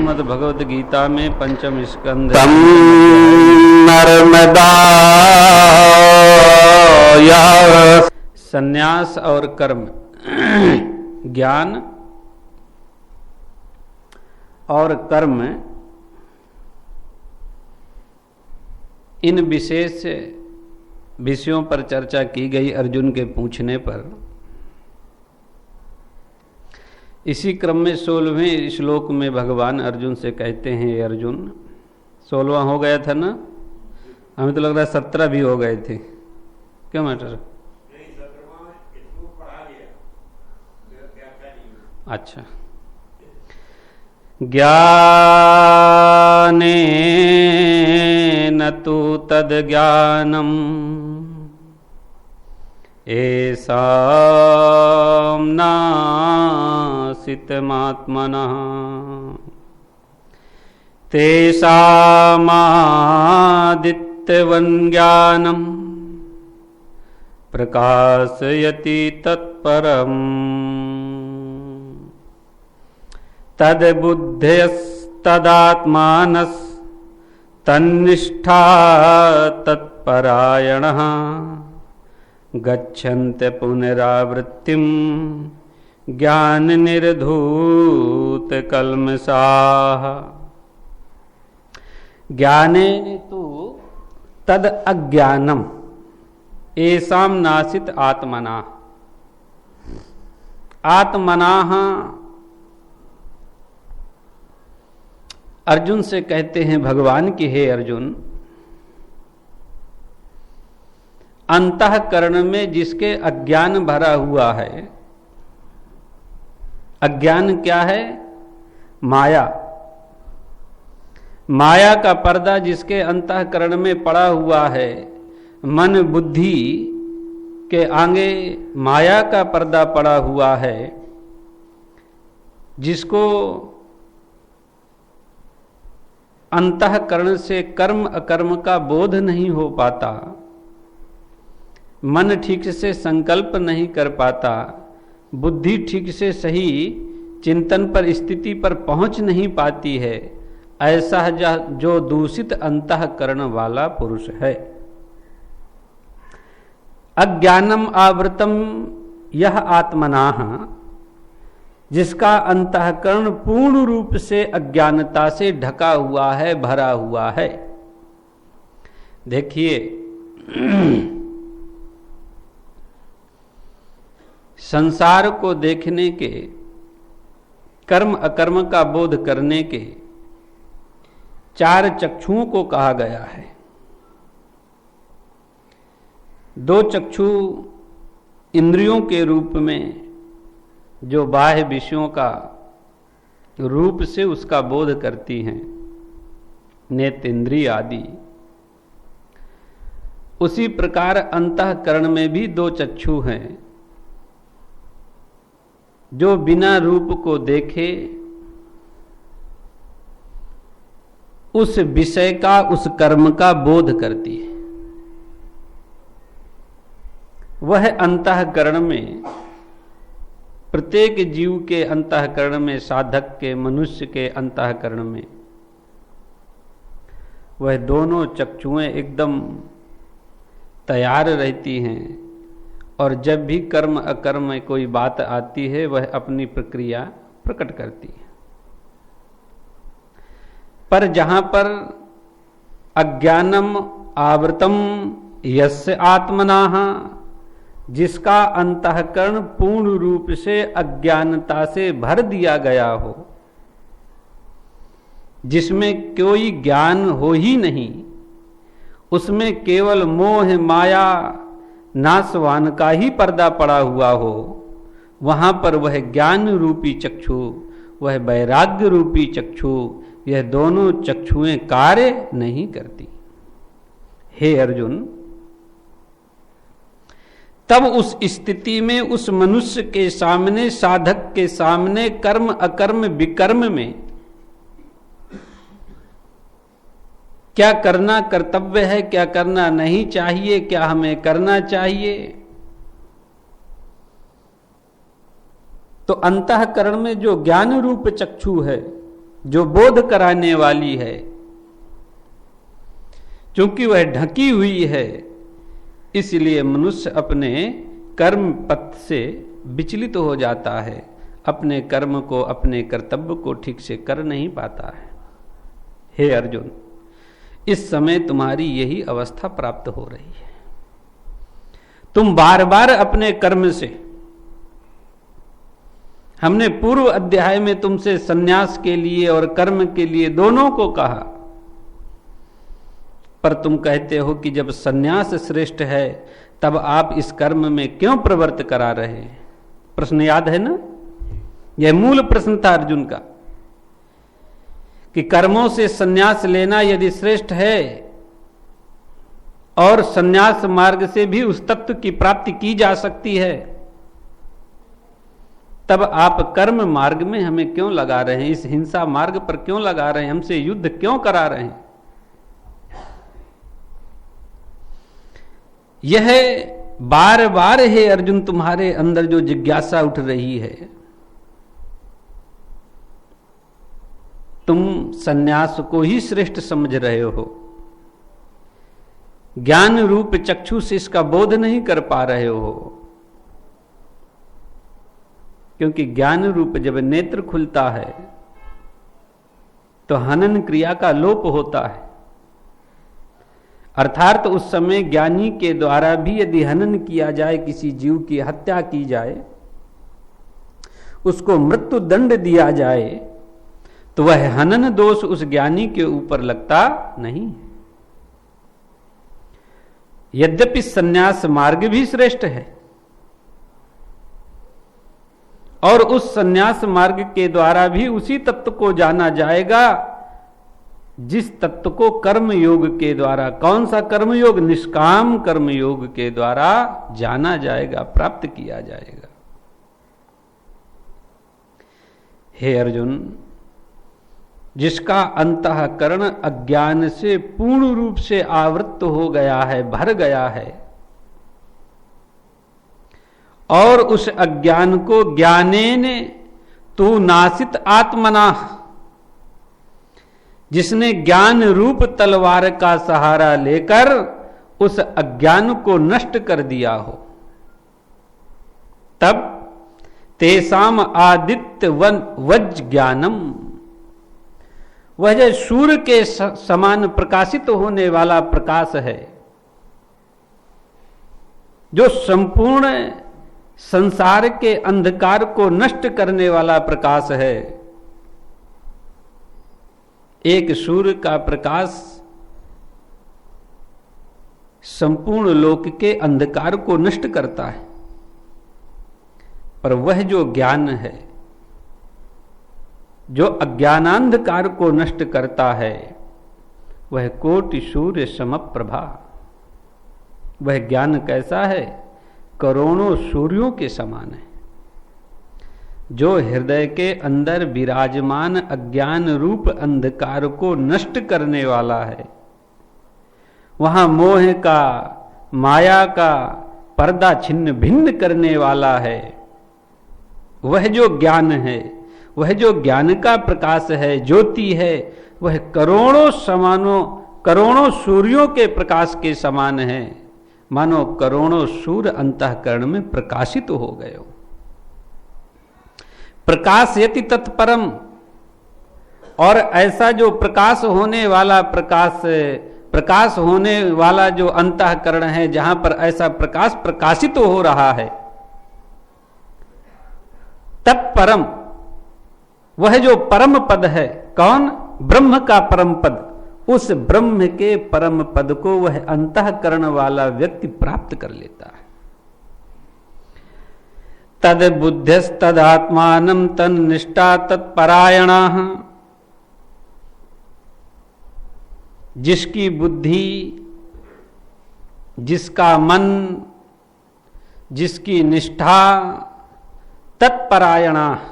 श्रीमद् भगवद गीता में पंचम स्कंद नर्मदा संन्यास और कर्म, ज्ञान और कर्म, इन विशेष विषयों पर चर्चा की गई अर्जुन के पूछने पर। इसी क्रम में 16वें श्लोक में भगवान अर्जुन से कहते हैं, हे अर्जुन, 16वां हो गया था ना, हमें तो लग रहा है 17 भी हो गए थे, क्यों मैटर? अच्छा, ज्ञानेन तु तद् ज्ञानम् येषां नासितमात्मनः तेषामादित्यवन् ज्ञानम् प्रकाशयति तत्परम् तद्बुद्धयस्तदात्मानस्तन्निष्ठा तत्परायणः गच्छन्ते पुनरावृत्तिं ज्ञान निर्धूत कल्मषाः। ज्ञानेन तु तद् अज्ञानम् येषां नासित आत्मना। आत्मनाः अर्जुन से कहते हैं भगवान कि हे अर्जुन, अंतःकरण में जिसके अज्ञान भरा हुआ है, अज्ञान क्या है? माया। माया का पर्दा जिसके अंतःकरण में पड़ा हुआ है, मन बुद्धि के आगे माया का पर्दा पड़ा हुआ है, जिसको अंतःकरण से कर्म अकर्म का बोध नहीं हो पाता, मन ठीक से संकल्प नहीं कर पाता, बुद्धि ठीक से सही चिंतन पर स्थिति पर पहुंच नहीं पाती है, ऐसा जो दूषित अंतःकरण वाला पुरुष है। अज्ञानम आवृतम यह आत्मनाः, जिसका अंतःकरण पूर्ण रूप से अज्ञानता से ढका हुआ है, भरा हुआ है। देखिए, संसार को देखने के, कर्म अकर्म का बोध करने के 4 चक्षुओं को कहा गया है। 2 चक्षु इंद्रियों के रूप में जो बाह्य विषयों का रूप से उसका बोध करती हैं, नेत्रेंद्रिय आदि। उसी प्रकार अंतःकरण में भी 2 चक्षु हैं, जो बिना रूप को देखे उस विषय का, उस कर्म का बोध करती है। वह अंतःकरण में, प्रत्येक जीव के अंतःकरण में, साधक के, मनुष्य के अंतःकरण में वह दोनों चक्षुएं एकदम तैयार रहती हैं, और जब भी कर्म अकर्म में कोई बात आती है, वह अपनी प्रक्रिया प्रकट करती है। पर जहां पर अज्ञानम आवृतम यस्य आत्मनाः, जिसका अंतःकरण पूर्ण रूप से अज्ञानता से भर दिया गया हो, जिसमें कोई ज्ञान हो ही नहीं, उसमें केवल मोह माया नाशवान का ही पर्दा पड़ा हुआ हो, वहां पर वह ज्ञान रूपी चक्षु, वह वैराग्य रूपी चक्षु, यह दोनों चक्षुएं कार्य नहीं करती। हे अर्जुन, तब उस स्थिति में उस मनुष्य के सामने, साधक के सामने कर्म अकर्म विकर्म में क्या करना कर्तव्य है, क्या करना नहीं चाहिए, क्या हमें करना चाहिए, तो अंतःकरण में जो ज्ञान रूप चक्षु है जो बोध कराने वाली है, क्योंकि वह ढकी हुई है, इसलिए मनुष्य अपने कर्म पथ से विचलित हो जाता है, अपने कर्म को, अपने कर्तव्य को ठीक से कर नहीं पाता है। हे अर्जुन, इस समय तुम्हारी यही अवस्था प्राप्त हो रही है। तुम बार बार अपने कर्म से, हमने पूर्व अध्याय में तुमसे सन्यास के लिए और कर्म के लिए दोनों को कहा, पर तुम कहते हो कि जब सन्यास श्रेष्ठ है तब आप इस कर्म में क्यों प्रवृत्त करा रहे हैं। प्रश्न याद है ना? यह मूल प्रश्न था अर्जुन का कि कर्मों से सन्यास लेना यदि श्रेष्ठ है और सन्यास मार्ग से भी उस तत्व की प्राप्ति की जा सकती है, तब आप कर्म मार्ग में हमें क्यों लगा रहे हैं, इस हिंसा मार्ग पर क्यों लगा रहे हैं, हमसे युद्ध क्यों करा रहे हैं। यह बार बार हे अर्जुन तुम्हारे अंदर जो जिज्ञासा उठ रही है, तुम सन्यास को ही श्रेष्ठ समझ रहे हो, ज्ञान रूप चक्षु से इसका बोध नहीं कर पा रहे हो, क्योंकि ज्ञान रूप जब नेत्र खुलता है तो हनन क्रिया का लोप होता है। अर्थात उस समय ज्ञानी के द्वारा भी यदि हनन किया जाए, किसी जीव की हत्या की जाए, उसको मृत्यु दंड दिया जाए, तो वह हनन दोष उस ज्ञानी के ऊपर लगता नहीं। यद्यपि सन्यास मार्ग भी श्रेष्ठ है और उस सन्यास मार्ग के द्वारा भी उसी तत्व को जाना जाएगा जिस तत्व को कर्म योग के द्वारा, कौन सा कर्म योग? निष्काम कर्म योग के द्वारा जाना जाएगा, प्राप्त किया जाएगा। हे अर्जुन, जिसका अंतःकरण अज्ञान से पूर्ण रूप से आवृत हो गया है, भर गया है, और उस अज्ञान को ज्ञानेन तू नासित आत्मना, जिसने ज्ञान रूप तलवार का सहारा लेकर उस अज्ञान को नष्ट कर दिया हो, तब तेसाम आदित्य वज ज्ञानम, वह जो सूर्य के समान प्रकाशित होने वाला प्रकाश है, जो संपूर्ण संसार के अंधकार को नष्ट करने वाला प्रकाश है। एक सूर्य का प्रकाश संपूर्ण लोक के अंधकार को नष्ट करता है, पर वह जो ज्ञान है, जो अज्ञानांधकार को नष्ट करता है, वह कोटि सूर्य समप्रभा। वह ज्ञान कैसा है? करोड़ों सूर्यों के समान है, जो हृदय के अंदर विराजमान अज्ञान रूप अंधकार को नष्ट करने वाला है। वहां मोह का, माया का पर्दा छिन्न भिन्न करने वाला है। वह जो ज्ञान है, वह जो ज्ञान का प्रकाश है, ज्योति है, वह करोड़ों सूर्यों के प्रकाश के समान है, मानो करोड़ों सूर्य अंतःकरण में प्रकाशित हो गए हो। प्रकाशयति तत्परम, और ऐसा जो प्रकाश होने वाला जो अंतःकरण है, जहां पर ऐसा प्रकाश प्रकाशित हो रहा है, तत्परम, वह जो परम पद है, कौन? ब्रह्म का परम पद, उस ब्रह्म के परम पद को वह अंतःकरण वाला व्यक्ति प्राप्त कर लेता है। तद बुद्धिस्तदात्मानं तन्निष्ठा तत्परायणाः, जिसकी बुद्धि, जिसका मन, जिसकी निष्ठा, तत्परायणाः,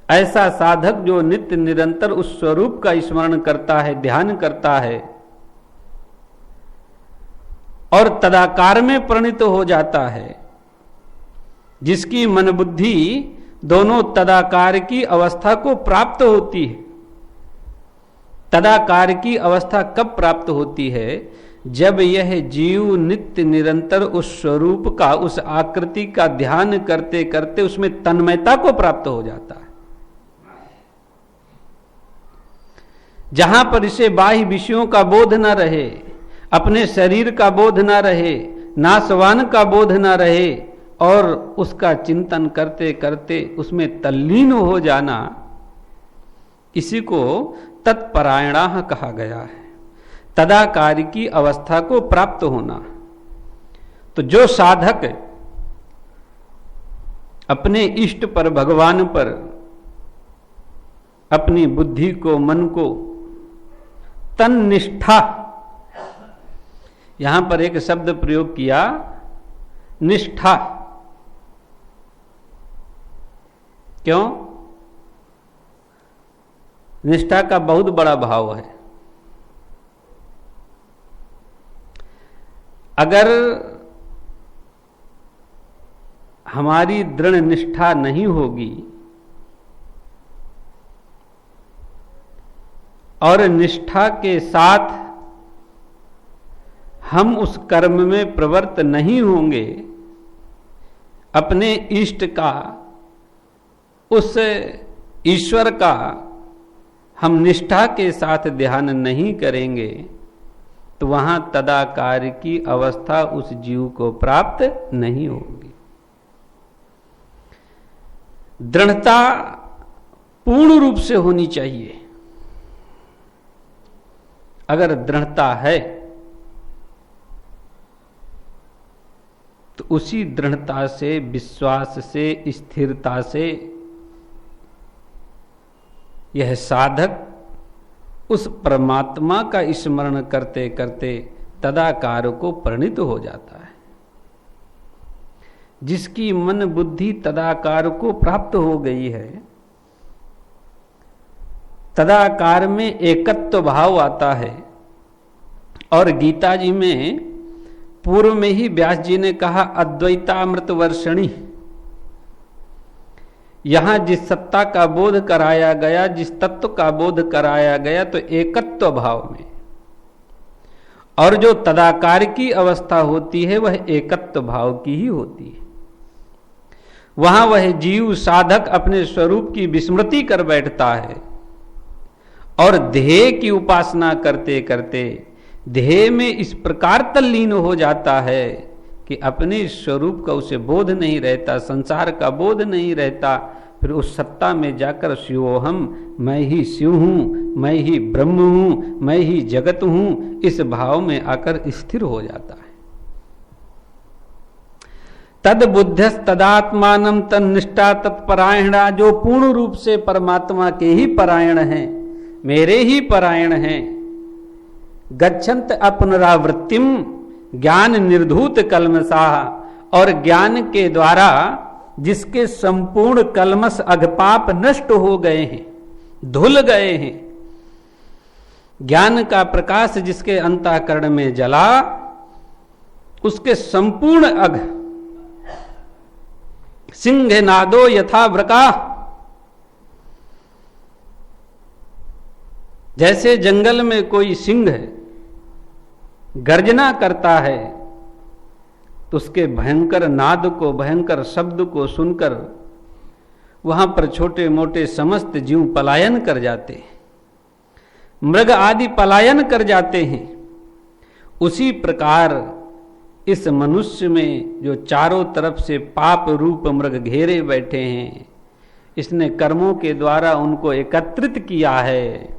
ऐसा साधक जो नित्य निरंतर उस स्वरूप का स्मरण करता है, ध्यान करता है और तदाकार में परिणित हो जाता है, जिसकी मन बुद्धि दोनों तदाकार की अवस्था को प्राप्त होती है। तदाकार की अवस्था कब प्राप्त होती है? जब यह जीव नित्य निरंतर उस स्वरूप का, उस आकृति का ध्यान करते करते उसमें तन्मयता को प्राप्त हो जाता है। जहां पर इसे बाह्य विषयों का बोध न रहे, अपने शरीर का बोध न रहे, नाशवान का बोध न रहे, और उसका चिंतन करते करते उसमें तल्लीन हो जाना, इसी को तत्परायणाः कहा गया है। तदाकार की अवस्था को प्राप्त होना। तो जो साधक अपने इष्ट पर, भगवान पर अपनी बुद्धि को, मन को तन्निष्ठा, यहां पर एक शब्द प्रयोग किया, निष्ठा। क्यों? निष्ठा का बहुत बड़ा भाव है। अगर हमारी दृढ़ निष्ठा नहीं होगी और निष्ठा के साथ हम उस कर्म में प्रवृत्त नहीं होंगे, अपने इष्ट का, उस ईश्वर का हम निष्ठा के साथ ध्यान नहीं करेंगे, तो वहां तदाकार की अवस्था उस जीव को प्राप्त नहीं होगी। दृढ़ता पूर्ण रूप से होनी चाहिए। अगर दृढ़ता है तो उसी दृढ़ता से, विश्वास से, स्थिरता से यह साधक उस परमात्मा का स्मरण करते करते तदाकार को परिणित हो जाता है। जिसकी मन बुद्धि तदाकार को प्राप्त हो गई है, तदाकार में एकत्व भाव आता है। और गीता जी में पूर्व में ही व्यास जी ने कहा, अद्वैतामृत वर्षणी। यहां जिस सत्ता का बोध कराया गया, जिस तत्व का बोध कराया गया, तो एकत्व भाव में। और जो तदाकार की अवस्था होती है वह एकत्व भाव की ही होती है। वहां वह जीव साधक अपने स्वरूप की विस्मृति कर बैठता है और ध्येय की उपासना करते करते ध्येय में इस प्रकार तल्लीन हो जाता है कि अपने स्वरूप का उसे बोध नहीं रहता, संसार का बोध नहीं रहता। फिर उस सत्ता में जाकर शिवोहम, मैं ही शिव हूं, मैं ही ब्रह्म हूं, मैं ही जगत हूं, इस भाव में आकर स्थिर हो जाता है। तद बुद्धस तदात्मानम तन्निष्ठा तत्परायणा, जो पूर्ण रूप से परमात्मा के ही परायण हैं, मेरे ही परायण हैं। गच्छन्त अपनरावृत्तिम, ज्ञान निर्धूत कल्मषाः, और ज्ञान के द्वारा जिसके संपूर्ण कल्मष अघपाप नष्ट हो गए हैं, धुल गए हैं। ज्ञान का प्रकाश जिसके अंतःकरण में जला, उसके संपूर्ण अघ सिंह नादो यथा व्रका, जैसे जंगल में कोई सिंह गर्जना करता है तो उसके भयंकर नाद को, भयंकर शब्द को सुनकर वहां पर छोटे मोटे समस्त जीव पलायन कर जाते हैं, मृग आदि पलायन कर जाते हैं। उसी प्रकार इस मनुष्य में जो चारों तरफ से पाप रूप मृग घेरे बैठे हैं, इसने कर्मों के द्वारा उनको एकत्रित किया है,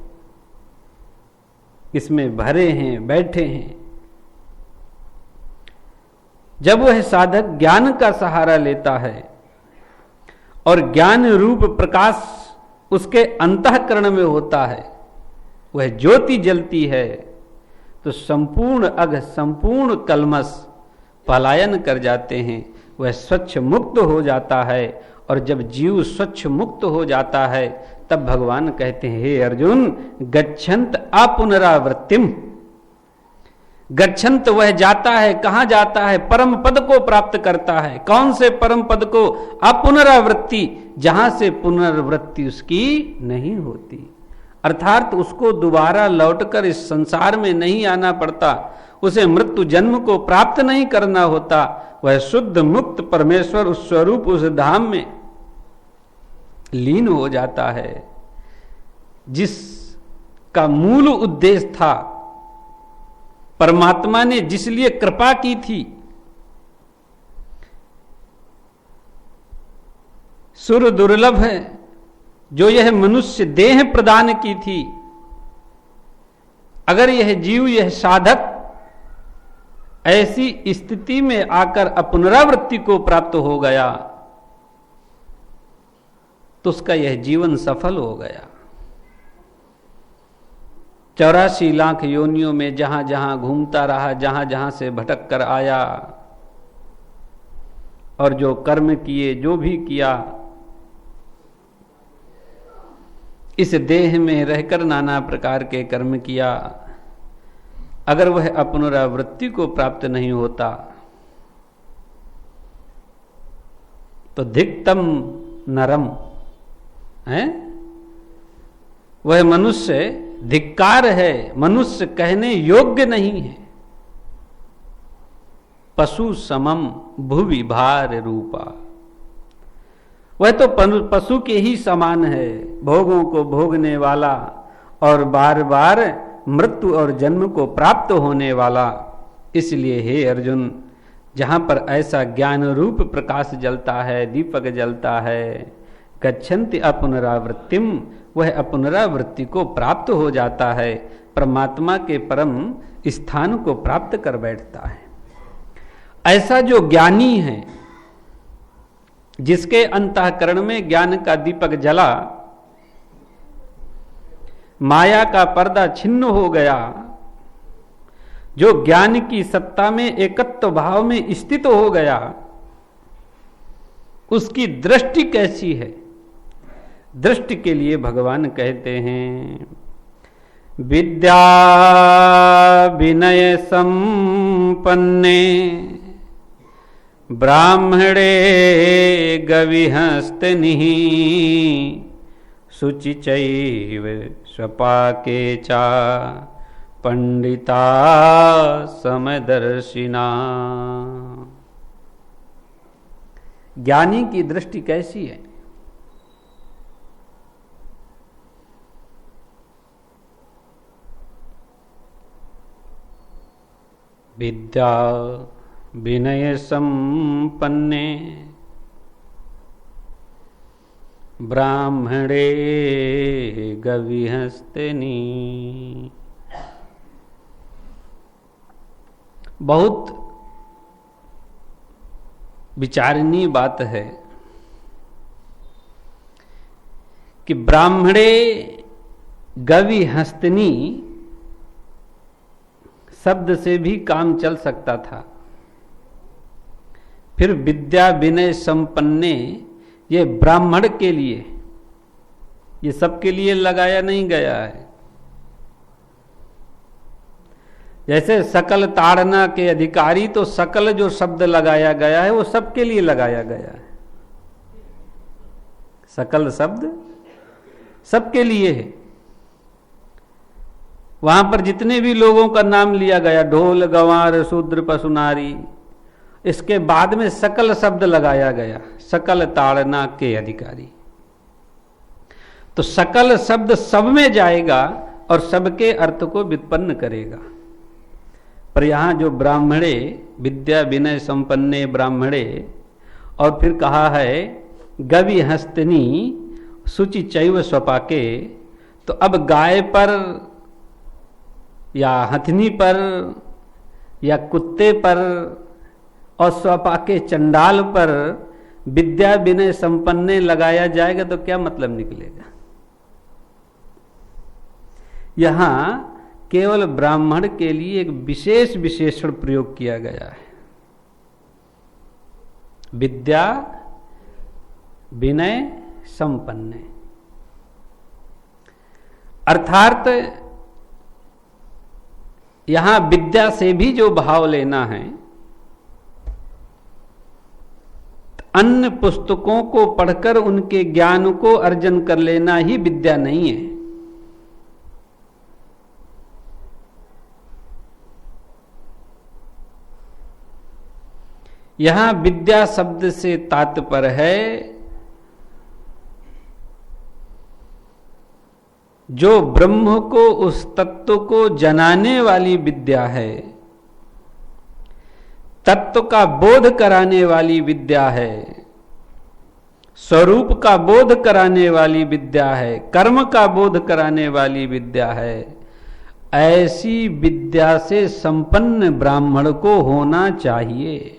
इसमें भरे हैं, बैठे हैं। जब वह साधक ज्ञान का सहारा लेता है और ज्ञान रूप प्रकाश उसके अंतःकरण में होता है, वह ज्योति जलती है, तो संपूर्ण अघ, संपूर्ण कल्मष पलायन कर जाते हैं, वह स्वच्छ मुक्त हो जाता है। और जब जीव स्वच्छ मुक्त हो जाता है तब भगवान कहते हैं, हे अर्जुन, गच्छन्त अपुनरावृत्तिम, गच्छन्त वह जाता है, कहां जाता है? परम पद को प्राप्त करता है। कौन से परम पद को? अपुनरावृत्ति, जहां से पुनरावृत्ति उसकी नहीं होती, अर्थात उसको दोबारा लौटकर इस संसार में नहीं आना पड़ता, उसे मृत्यु जन्म को प्राप्त नहीं करना होता। वह शुद्ध मुक्त परमेश्वर उस स्वरूप उस धाम में लीन हो जाता है, जिसका मूल उद्देश्य था, परमात्मा ने जिस लिए कृपा की थी, सुर दुर्लभ है जो यह मनुष्य देह प्रदान की थी। अगर यह जीव, यह साधक ऐसी स्थिति में आकर पुनरावृत्ति को प्राप्त हो गया तो उसका यह जीवन सफल हो गया। 84 लाख योनियों में जहां जहां घूमता रहा, जहां जहां से भटक कर आया, और जो कर्म किए, जो भी किया, इस देह में रहकर नाना प्रकार के कर्म किया, अगर वह पुनरावृत्ति को प्राप्त नहीं होता तो धिक्तम नरम है, वह मनुष्य धिक्कार है, मनुष्य कहने योग्य नहीं है। पशु समम भुवि भार रूपा, वह तो पशु के ही समान है, भोगों को भोगने वाला और बार बार मृत्यु और जन्म को प्राप्त होने वाला। इसलिए हे अर्जुन, जहां पर ऐसा ज्ञान रूप प्रकाश जलता है, दीपक जलता है, गच्छन्ति अपुनरावृत्तिम, वह अपुनरावृत्ति को प्राप्त हो जाता है, परमात्मा के परम स्थान को प्राप्त कर बैठता है। ऐसा जो ज्ञानी है, जिसके अंतःकरण में ज्ञान का दीपक जला, माया का पर्दा छिन्न हो गया, जो ज्ञान की सत्ता में एकत्व भाव में स्थित हो गया, उसकी दृष्टि कैसी है? दृष्टि के लिए भगवान कहते हैं, विद्या विनय संपन्ने ब्राह्मणे गविहस्तनिः शुचिचैव स्वपाके चा पंडिता समदर्शिना। ज्ञानी की दृष्टि कैसी है? विद्या विनय संपन्ने ब्राह्मणे गविहस्तिनी। बहुत विचारणीय बात है कि ब्राह्मणे गविहस्तिनी शब्द से भी काम चल सकता था, फिर विद्या विनय संपन्ने, ये ब्राह्मण के लिए, ये सबके लिए लगाया नहीं गया है। जैसे सकल ताड़ना के अधिकारी, तो सकल जो शब्द लगाया गया है वो सबके लिए लगाया गया है। सकल शब्द सबके लिए है। वहां पर जितने भी लोगों का नाम लिया गया, ढोल गंवार शूद्र पशु नारी, इसके बाद में सकल शब्द लगाया गया, सकल ताड़ना के अधिकारी। तो सकल शब्द सब में जाएगा और सबके अर्थ को व्युत्पन्न करेगा। पर यहां जो ब्राह्मणे, विद्या विनय संपन्ने ब्राह्मणे, और फिर कहा है गवि हस्तनी शुचि चैव स्वपाके, तो अब गाय पर या हथनी पर या कुत्ते पर और स्वपाके चंडाल पर विद्या विनय संपन्ने लगाया जाएगा तो क्या मतलब निकलेगा? यहां केवल ब्राह्मण के लिए एक विशेष विशेषण प्रयोग किया गया है, विद्या विनय संपन्ने, अर्थात यहां विद्या से भी जो भाव लेना है, अन्य पुस्तकों को पढ़कर उनके ज्ञान को अर्जन कर लेना ही विद्या नहीं है। यहां विद्या शब्द से तात्पर्य है जो ब्रह्म को, उस तत्व को जनाने वाली विद्या है, तत्व का बोध कराने वाली विद्या है, स्वरूप का बोध कराने वाली विद्या है, कर्म का बोध कराने वाली विद्या है। ऐसी विद्या से संपन्न ब्राह्मण को होना चाहिए।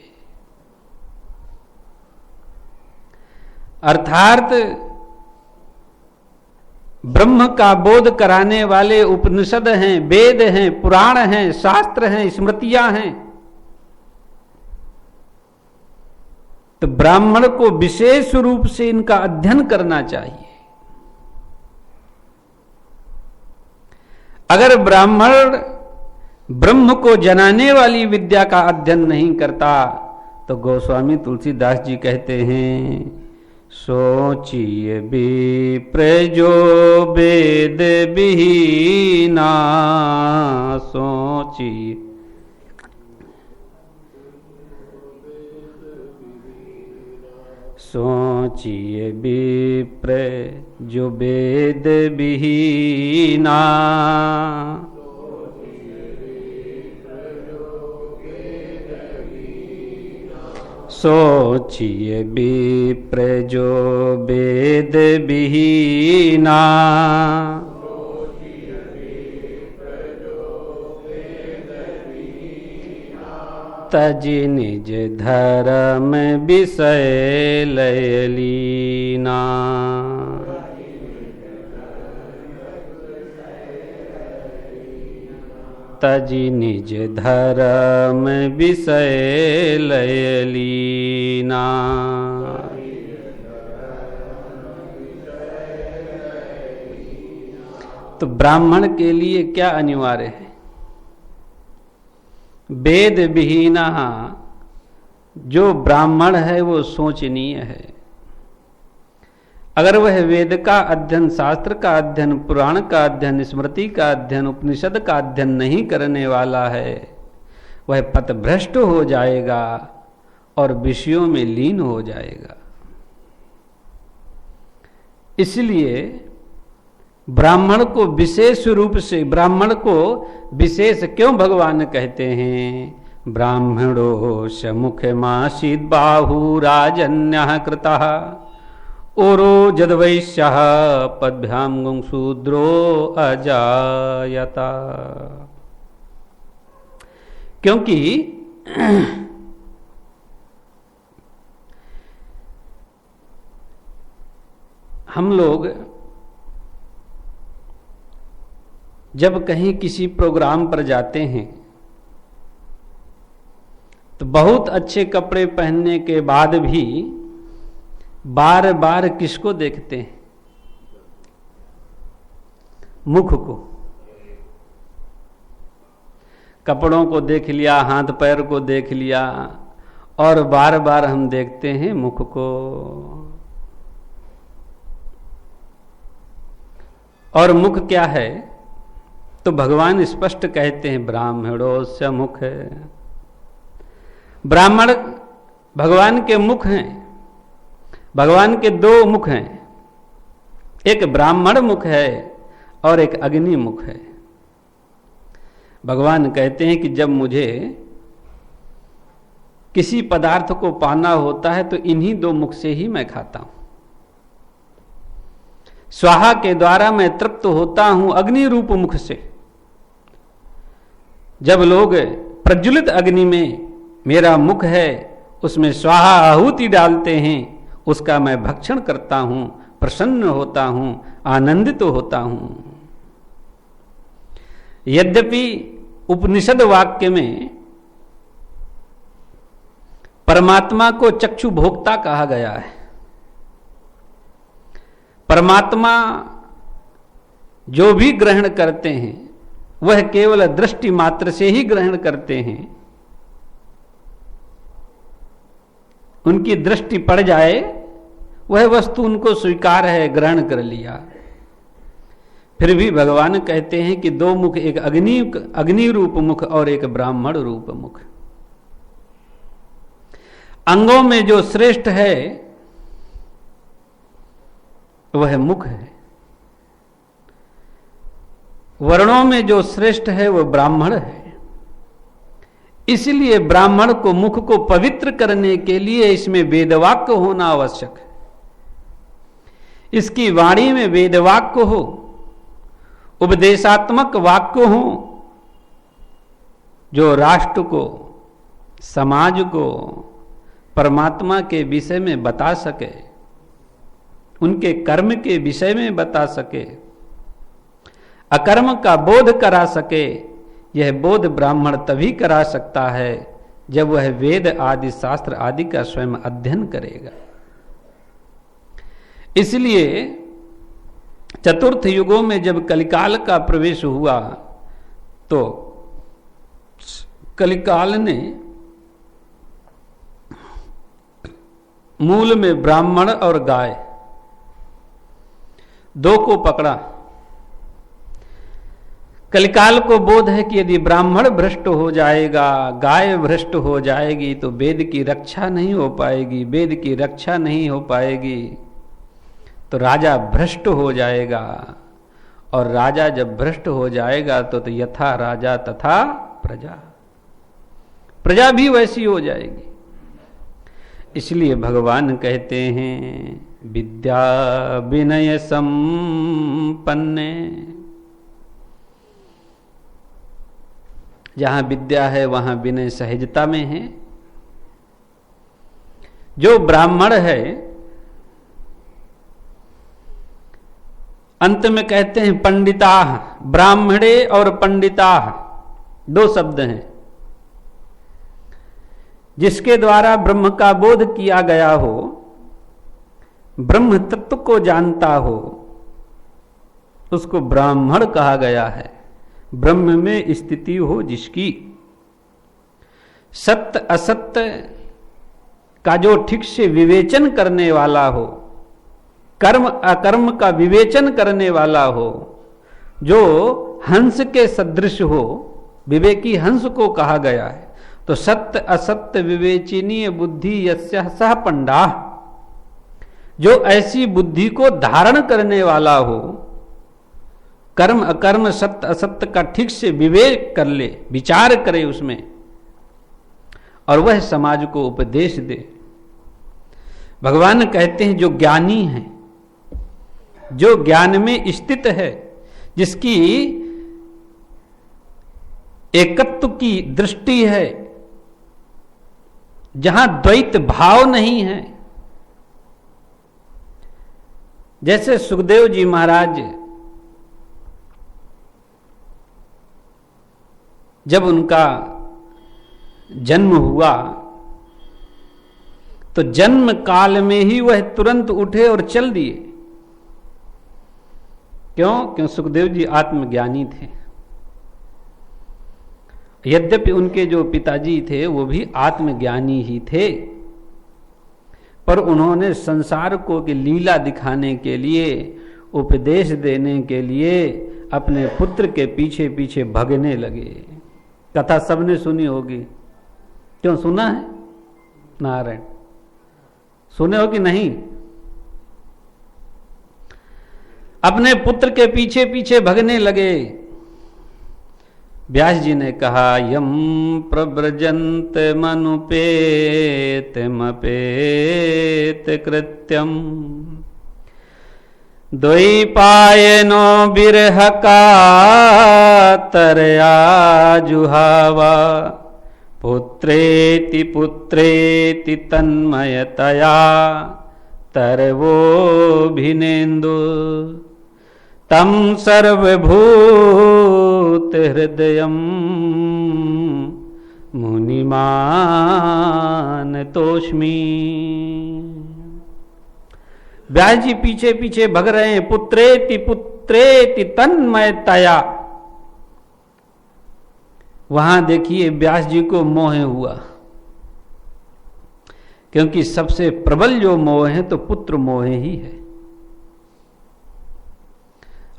अर्थात ब्रह्म का बोध कराने वाले उपनिषद हैं, वेद हैं, पुराण हैं, शास्त्र हैं, स्मृतियां हैं। तो ब्राह्मण को विशेष रूप से इनका अध्ययन करना चाहिए। अगर ब्राह्मण ब्रह्म को जनाने वाली विद्या का अध्ययन नहीं करता तो गोस्वामी तुलसीदास जी कहते हैं, सोचिए विप्र जो वेद विहीना, सोचिए सोचिए विप्र जो वेद विहीना, सोचिए विप्र जो वेद विहीना, तजि निज धर्म विषय लय लीना। तजि निज धर्म विषय लय लीना। तो ब्राह्मण के लिए क्या अनिवार्य है? वेद विहीना, जो ब्राह्मण है वो सोचनीय है। अगर वह वेद का अध्ययन, शास्त्र का अध्ययन, पुराण का अध्ययन, स्मृति का अध्ययन, उपनिषद का अध्ययन नहीं करने वाला है, वह पथभ्रष्ट हो जाएगा और विषयों में लीन हो जाएगा। इसलिए ब्राह्मण को विशेष रूप से, ब्राह्मण को विशेष क्यों भगवान कहते हैं? ब्राह्मणो समुख मासीद बाहु राजन्यः कृतः, ओरो जदवैश्यः पद्भ्याम गुं शूद्रो अजायता। क्योंकि हम लोग जब कहीं किसी प्रोग्राम पर जाते हैं तो बहुत अच्छे कपड़े पहनने के बाद भी बार बार किसको देखते हैं? मुख को। कपड़ों को देख लिया, हाथ पैर को देख लिया, और बार बार हम देखते हैं मुख को। और मुख क्या है? तो भगवान स्पष्ट कहते हैं, ब्राह्मणोस्य मुख है। ब्राह्मण भगवान के मुख हैं। भगवान के दो मुख हैं, एक ब्राह्मण मुख है और एक अग्नि मुख है। भगवान कहते हैं कि जब मुझे किसी पदार्थ को पाना होता है तो इन्हीं दो मुख से ही मैं खाता हूं। स्वाहा के द्वारा मैं तृप्त होता हूं अग्नि रूप मुख से। जब लोग प्रज्वलित अग्नि में मेरा मुख है, उसमें स्वाहा आहुति डालते हैं, उसका मैं भक्षण करता हूं, प्रसन्न होता हूं, आनंदित होता हूं। यद्यपि उपनिषद वाक्य में परमात्मा को चक्षु भोक्ता कहा गया है। परमात्मा जो भी ग्रहण करते हैं वह केवल दृष्टि मात्र से ही ग्रहण करते हैं। उनकी दृष्टि पड़ जाए, वह वस्तु उनको स्वीकार है, ग्रहण कर लिया। फिर भी भगवान कहते हैं कि दो मुख, एक अग्नि रूप मुख और एक ब्राह्मण रूप मुख। अंगों में जो श्रेष्ठ है वह मुख है, वर्णों में जो श्रेष्ठ है वह ब्राह्मण है। इसलिए ब्राह्मण को, मुख को पवित्र करने के लिए इसमें वेदवाक्य होना आवश्यक है। इसकी वाणी में वेदवाक्य हो, उपदेशात्मक वाक्य हो, जो राष्ट्र को, समाज को परमात्मा के विषय में बता सके, उनके कर्म के विषय में बता सके, अकर्म का बोध करा सके। यह बोध ब्राह्मण तभी करा सकता है जब वह वेद आदि शास्त्र आदि का स्वयं अध्ययन करेगा। इसलिए चतुर्थ युगों में जब कलिकाल का प्रवेश हुआ तो कलिकाल ने मूल में ब्राह्मण और गाय दो को पकड़ा। कलिकाल को बोध है कि यदि ब्राह्मण भ्रष्ट हो जाएगा, गाय भ्रष्ट हो जाएगी तो वेद की रक्षा नहीं हो पाएगी, वेद की रक्षा नहीं हो पाएगी तो राजा भ्रष्ट हो जाएगा, और राजा जब भ्रष्ट हो जाएगा तो यथा राजा तथा प्रजा, प्रजा भी वैसी हो जाएगी। इसलिए भगवान कहते हैं विद्या विनय संपन्ने। जहां विद्या है वहां विनय सहजता में है। जो ब्राह्मण है, अंत में कहते हैं पंडिता, ब्राह्मणे और पंडिता दो शब्द हैं। जिसके द्वारा ब्रह्म का बोध किया गया हो, ब्रह्म तत्व को जानता हो, उसको ब्राह्मण कहा गया है। ब्रह्म में स्थिति हो जिसकी, सत्य असत्य का जो ठीक से विवेचन करने वाला हो, कर्म अकर्म का विवेचन करने वाला हो, जो हंस के सदृश हो, विवेकी हंस को कहा गया है। तो सत्य असत्य विवेचनीय बुद्धि यस्यः सः पंडाः, जो ऐसी बुद्धि को धारण करने वाला हो, कर्म अकर्म सत्य असत्य का ठीक से विवेक कर ले, विचार करे उसमें, और वह समाज को उपदेश दे। भगवान कहते हैं जो ज्ञानी है, जो ज्ञान में स्थित है, जिसकी एकत्व की दृष्टि है, जहां द्वैत भाव नहीं है। जैसे सुखदेव जी महाराज जब उनका जन्म हुआ तो जन्म काल में ही वह तुरंत उठे और चल दिए। क्यों सुखदेव जी आत्मज्ञानी थे। यद्यपि उनके जो पिताजी थे वो भी आत्मज्ञानी ही थे, पर उन्होंने संसार को की लीला दिखाने के लिए, उपदेश देने के लिए अपने पुत्र के पीछे पीछे भगने लगे। कथा सबने सुनी होगी, क्यों सुना है? नारायण सुने हो कि नहीं? अपने पुत्र के पीछे पीछे भगने लगे। व्यास जी ने कहा यम प्रव्रजंत मनुपेत मपेत कृत्यम द्वैपायनो बिरह कातरया जुहावा पुत्रेति पुत्रेति तन्मयतया तरवोभिनेन्दु तम सर्वभूत हृदयम मुनिमान तोष्मी। व्यास जी पीछे पीछे भग रहे हैं, पुत्रेति पुत्रेति तन्मयतया। वहां देखिए व्यास जी को मोह हुआ, क्योंकि सबसे प्रबल जो मोह है तो पुत्र मोह ही है।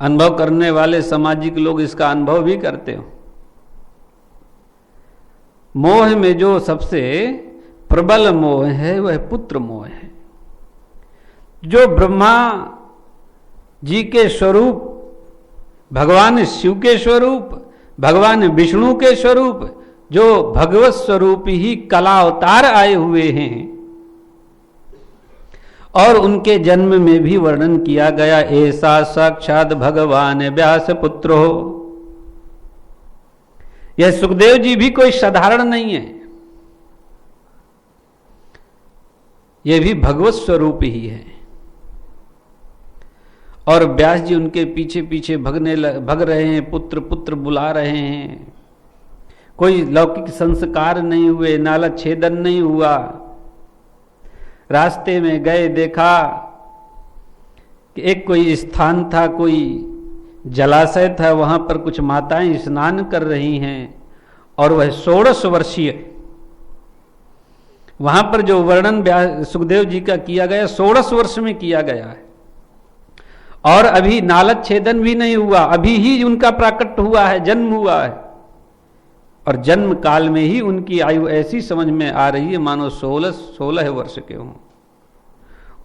अनुभव करने वाले सामाजिक लोग इसका अनुभव भी करते हो। मोह में जो सबसे प्रबल मोह है वह पुत्र मोह है। जो ब्रह्मा जी के स्वरूप, भगवान शिव के स्वरूप, भगवान विष्णु के स्वरूप, जो भगवत स्वरूप ही कला अवतार आए हुए हैं, और उनके जन्म में भी वर्णन किया गया, ऐसा साक्षात भगवान व्यास पुत्र हो। यह सुखदेव जी भी कोई साधारण नहीं है, यह भी भगवत स्वरूप ही है। और व्यास जी उनके पीछे पीछे भग रहे हैं, पुत्र पुत्र बुला रहे हैं। कोई लौकिक संस्कार नहीं हुए, नाला छेदन नहीं हुआ। रास्ते में गए, देखा कि एक कोई स्थान था, कोई जलाशय था, वहां पर कुछ माताएं स्नान कर रही हैं, और वह 16 वर्षीय, वहां पर जो वर्णन सुखदेव जी का किया गया 16 वर्ष में किया गया है, और अभी नालद छेदन भी नहीं हुआ, अभी ही उनका प्राकट्य हुआ है, जन्म हुआ है, और जन्म काल में ही उनकी आयु ऐसी समझ में आ रही है मानो 16 वर्ष के हों।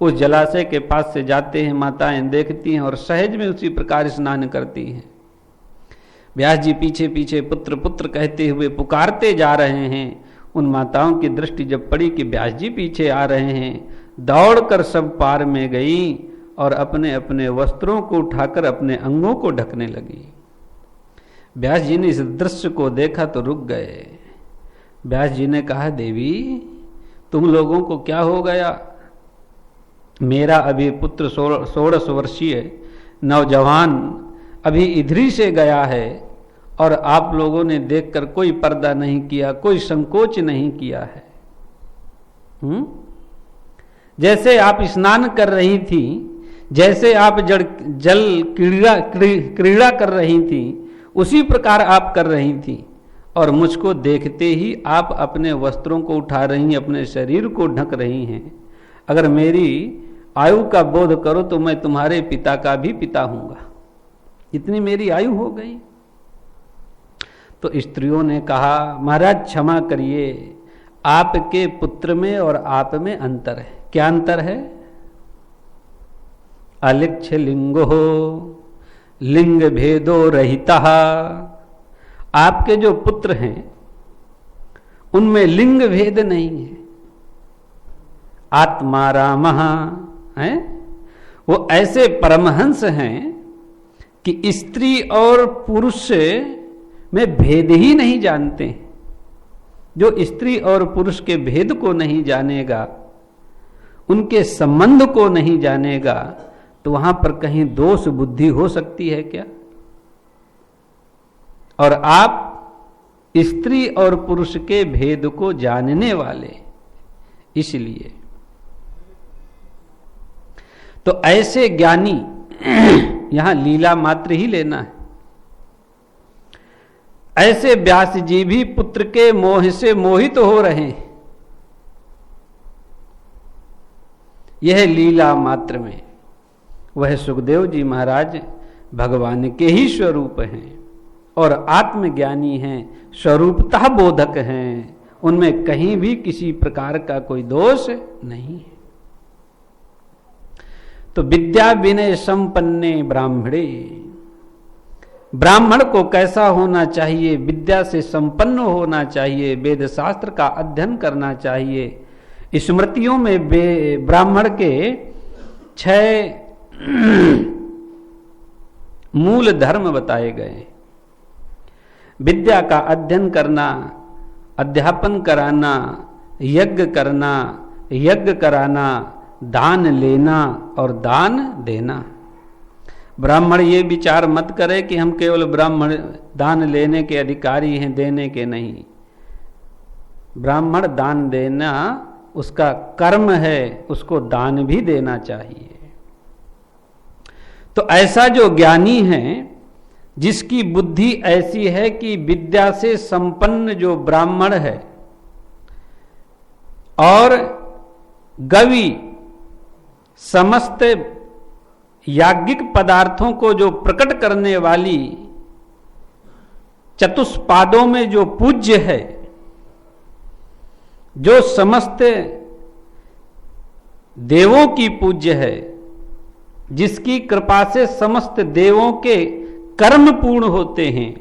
उस जलाशय के पास से जाते हैं, माताएं देखती हैं और सहज में उसी प्रकार स्नान करती हैं। व्यास जी पीछे पीछे पुत्र पुत्र कहते हुए पुकारते जा रहे हैं। उन माताओं की दृष्टि जब पड़ी कि व्यास जी पीछे आ रहे हैं, दौड़कर सब पार में गई और अपने अपने वस्त्रों को उठाकर अपने अंगों को ढकने लगी। व्यास जी ने इस दृश्य को देखा तो रुक गए। व्यास जी ने कहा, देवी तुम लोगों को क्या हो गया? मेरा अभी पुत्र 16 वर्षीय नौजवान अभी इधरी से गया है, और आप लोगों ने देखकर कोई पर्दा नहीं किया, कोई संकोच नहीं किया है। जैसे आप स्नान कर रही थी, जैसे आप जल क्रीड़ा कर रही थी, उसी प्रकार आप कर रही थी, और मुझको देखते ही आप अपने वस्त्रों को उठा रही हैं, अपने शरीर को ढक रही हैं। अगर मेरी आयु का बोध करो तो मैं तुम्हारे पिता का भी पिता हूंगा, इतनी मेरी आयु हो गई। तो स्त्रियों ने कहा, महाराज क्षमा करिए, आपके पुत्र में और आप में अंतर है। क्या अंतर है? अलिक्ष लिंगो लिंग भेदो रहिता। आपके जो पुत्र हैं उनमें लिंग भेद नहीं है। आत्मा राम है, वो ऐसे परमहंस हैं कि स्त्री और पुरुष में भेद ही नहीं जानते। जो स्त्री और पुरुष के भेद को नहीं जानेगा, उनके संबंध को नहीं जानेगा, तो वहां पर कहीं दोष बुद्धि हो सकती है क्या? और आप स्त्री और पुरुष के भेद को जानने वाले, इसलिए तो ऐसे ज्ञानी यहां लीला मात्र ही लेना है। ऐसे व्यास जी भी पुत्र के मोह से मोहित हो रहे हैं, यह लीला मात्र में। वह सुखदेव जी महाराज भगवान के ही स्वरूप हैं और आत्मज्ञानी हैं, स्वरूपतः बोधक हैं, उनमें कहीं भी किसी प्रकार का कोई दोष नहीं है। तो विद्या विनय संपन्ने ब्राह्मणे, ब्राह्मण को कैसा होना चाहिए? विद्या से संपन्न होना चाहिए, वेद शास्त्र का अध्ययन करना चाहिए। स्मृतियों में ब्राह्मण के 6 मूल धर्म बताए गए। विद्या का अध्ययन करना, अध्यापन कराना, यज्ञ करना, यज्ञ कराना, दान लेना और दान देना। ब्राह्मण ये विचार मत करे कि हम केवल ब्राह्मण दान लेने के अधिकारी हैं, देने के नहीं। ब्राह्मण दान देना उसका कर्म है, उसको दान भी देना चाहिए। तो ऐसा जो ज्ञानी है, जिसकी बुद्धि ऐसी है कि विद्या से संपन्न जो ब्राह्मण है और गवि समस्त याज्ञिक पदार्थों को जो प्रकट करने वाली चतुष्पादों में जो पूज्य है, जो समस्त देवों की पूज्य है, जिसकी कृपा से समस्त देवों के कर्म पूर्ण होते हैं,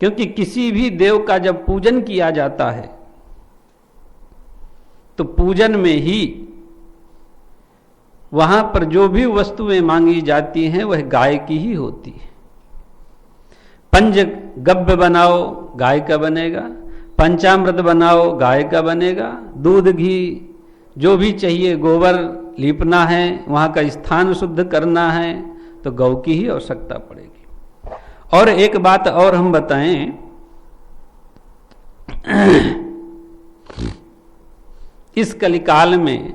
क्योंकि किसी भी देव का जब पूजन किया जाता है तो पूजन में ही वहां पर जो भी वस्तुएं मांगी जाती हैं वह गाय की ही होती है। पंच गव्य बनाओ गाय का बनेगा, पंचामृत बनाओ गाय का बनेगा, दूध घी जो भी चाहिए, गोबर लीपना है, वहां का स्थान शुद्ध करना है तो गौ की ही आवश्यकता पड़ेगी। और एक बात और हम बताएं, इस कलिकाल में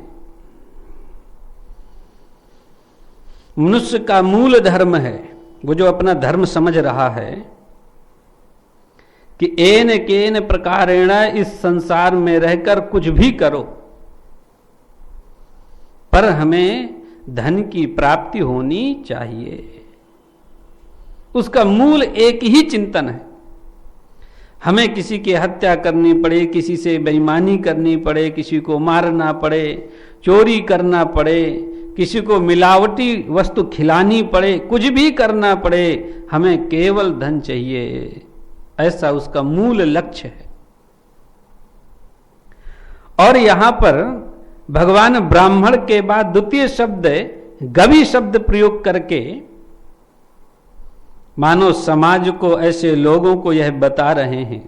मनुष्य का मूल धर्म है, वो जो अपना धर्म समझ रहा है कि एन केन प्रकारेण इस संसार में रहकर कुछ भी करो, पर हमें धन की प्राप्ति होनी चाहिए। उसका मूल एक ही चिंतन है। हमें किसी की हत्या करनी पड़े, किसी से बेईमानी करनी पड़े, किसी को मारना पड़े, चोरी करना पड़े, किसी को मिलावटी वस्तु खिलानी पड़े, कुछ भी करना पड़े, हमें केवल धन चाहिए, ऐसा उसका मूल लक्ष्य है। और यहां पर भगवान ब्राह्मण के बाद द्वितीय शब्द गवि शब्द प्रयोग करके मानो समाज को, ऐसे लोगों को यह बता रहे हैं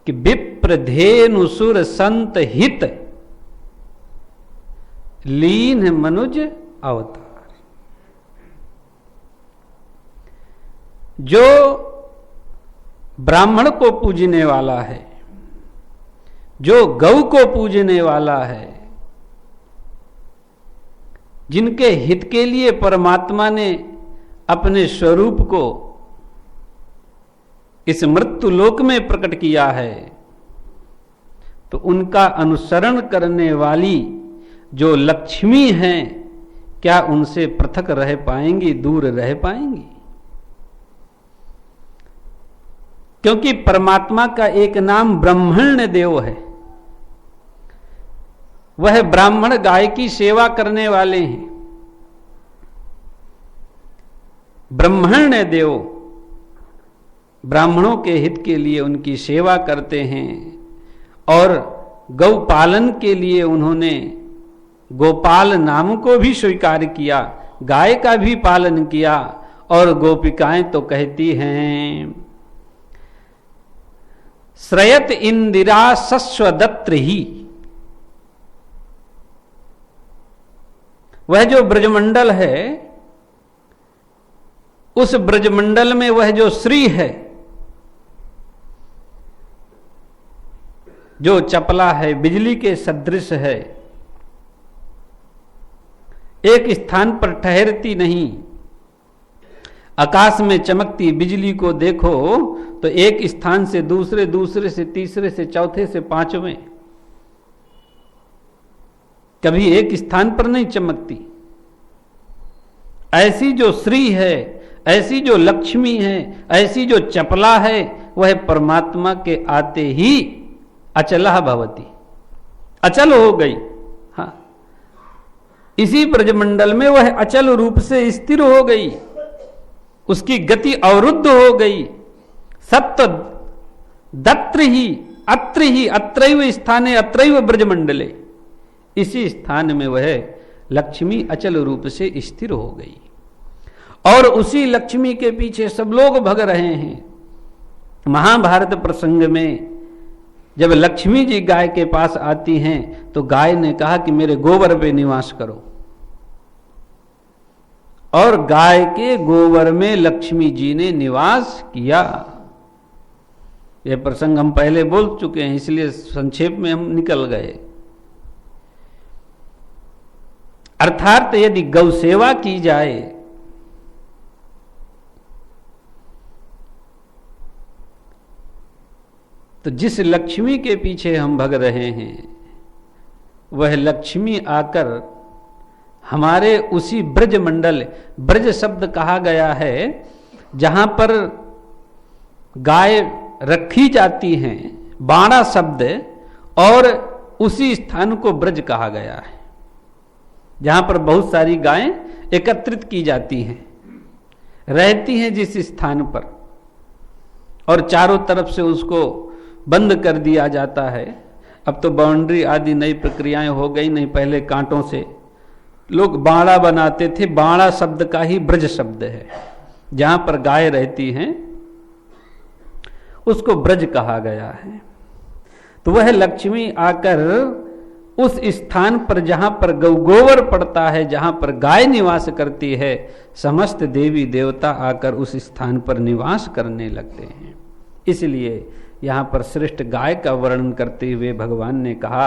कि विप्रधेनुसुर संत हित लीन मनुज अवतार। जो ब्राह्मण को पूजने वाला है, जो गौ को पूजने वाला है, जिनके हित के लिए परमात्मा ने अपने स्वरूप को इस मृत्यु लोक में प्रकट किया है, तो उनका अनुसरण करने वाली जो लक्ष्मी हैं, क्या उनसे पृथक रह पाएंगी, दूर रह पाएंगी? क्योंकि परमात्मा का एक नाम ब्रह्मण्य देव है। वह ब्राह्मण गाय की सेवा करने वाले हैं। ब्रह्मण्य देव ब्राह्मणों के हित के लिए उनकी सेवा करते हैं और गौ पालन के लिए उन्होंने गोपाल नाम को भी स्वीकार किया, गाय का भी पालन किया। और गोपिकाएं तो कहती हैं, श्रयत इंदिरा सस्वदत्र ही। वह जो ब्रजमंडल है, उस ब्रजमंडल में वह जो श्री है, जो चपला है, बिजली के सदृश है, एक स्थान पर ठहरती नहीं। आकाश में चमकती बिजली को देखो तो एक स्थान से दूसरे, दूसरे से तीसरे से चौथे से पांचवें, कभी एक स्थान पर नहीं चमकती। ऐसी जो श्री है, ऐसी जो लक्ष्मी है, ऐसी जो चपला है, वह परमात्मा के आते ही अचला भवती, अचल हो गई। हाँ, इसी ब्रजमंडल में वह अचल रूप से स्थिर हो गई, उसकी गति अवरुद्ध हो गई। सत्य दत्र ही अत्रैव स्थाने अत्रैव ब्रजमंडले, इसी स्थान में वह लक्ष्मी अचल रूप से स्थिर हो गई। और उसी लक्ष्मी के पीछे सब लोग भग रहे हैं। महाभारत प्रसंग में जब लक्ष्मी जी गाय के पास आती हैं तो गाय ने कहा कि मेरे गोबर पे निवास करो, और गाय के गोबर में लक्ष्मी जी ने निवास किया। यह प्रसंग हम पहले बोल चुके हैं, इसलिए संक्षेप में हम निकल गए। अर्थात यदि गौ सेवा की जाए तो जिस लक्ष्मी के पीछे हम भग रहे हैं वह लक्ष्मी आकर हमारे उसी ब्रज मंडल, ब्रज शब्द कहा गया है जहां पर गाय रखी जाती हैं, बाणा शब्द, और उसी स्थान को ब्रज कहा गया है जहां पर बहुत सारी गायें एकत्रित की जाती हैं, रहती हैं जिस स्थान पर, और चारों तरफ से उसको बंद कर दिया जाता है। अब तो बाउंड्री आदि नई प्रक्रियाएं हो गई, नहीं पहले कांटों से लोग बाड़ा बनाते थे। बाड़ा शब्द का ही ब्रज शब्द है, जहां पर गाय रहती हैं उसको ब्रज कहा गया है। तो वह लक्ष्मी आकर उस स्थान पर जहां पर गोबर पड़ता है, जहां पर गाय निवास करती है, समस्त देवी देवता आकर उस स्थान पर निवास करने लगते हैं। इसलिए यहां पर श्रेष्ठ गाय का वर्णन करते हुए भगवान ने कहा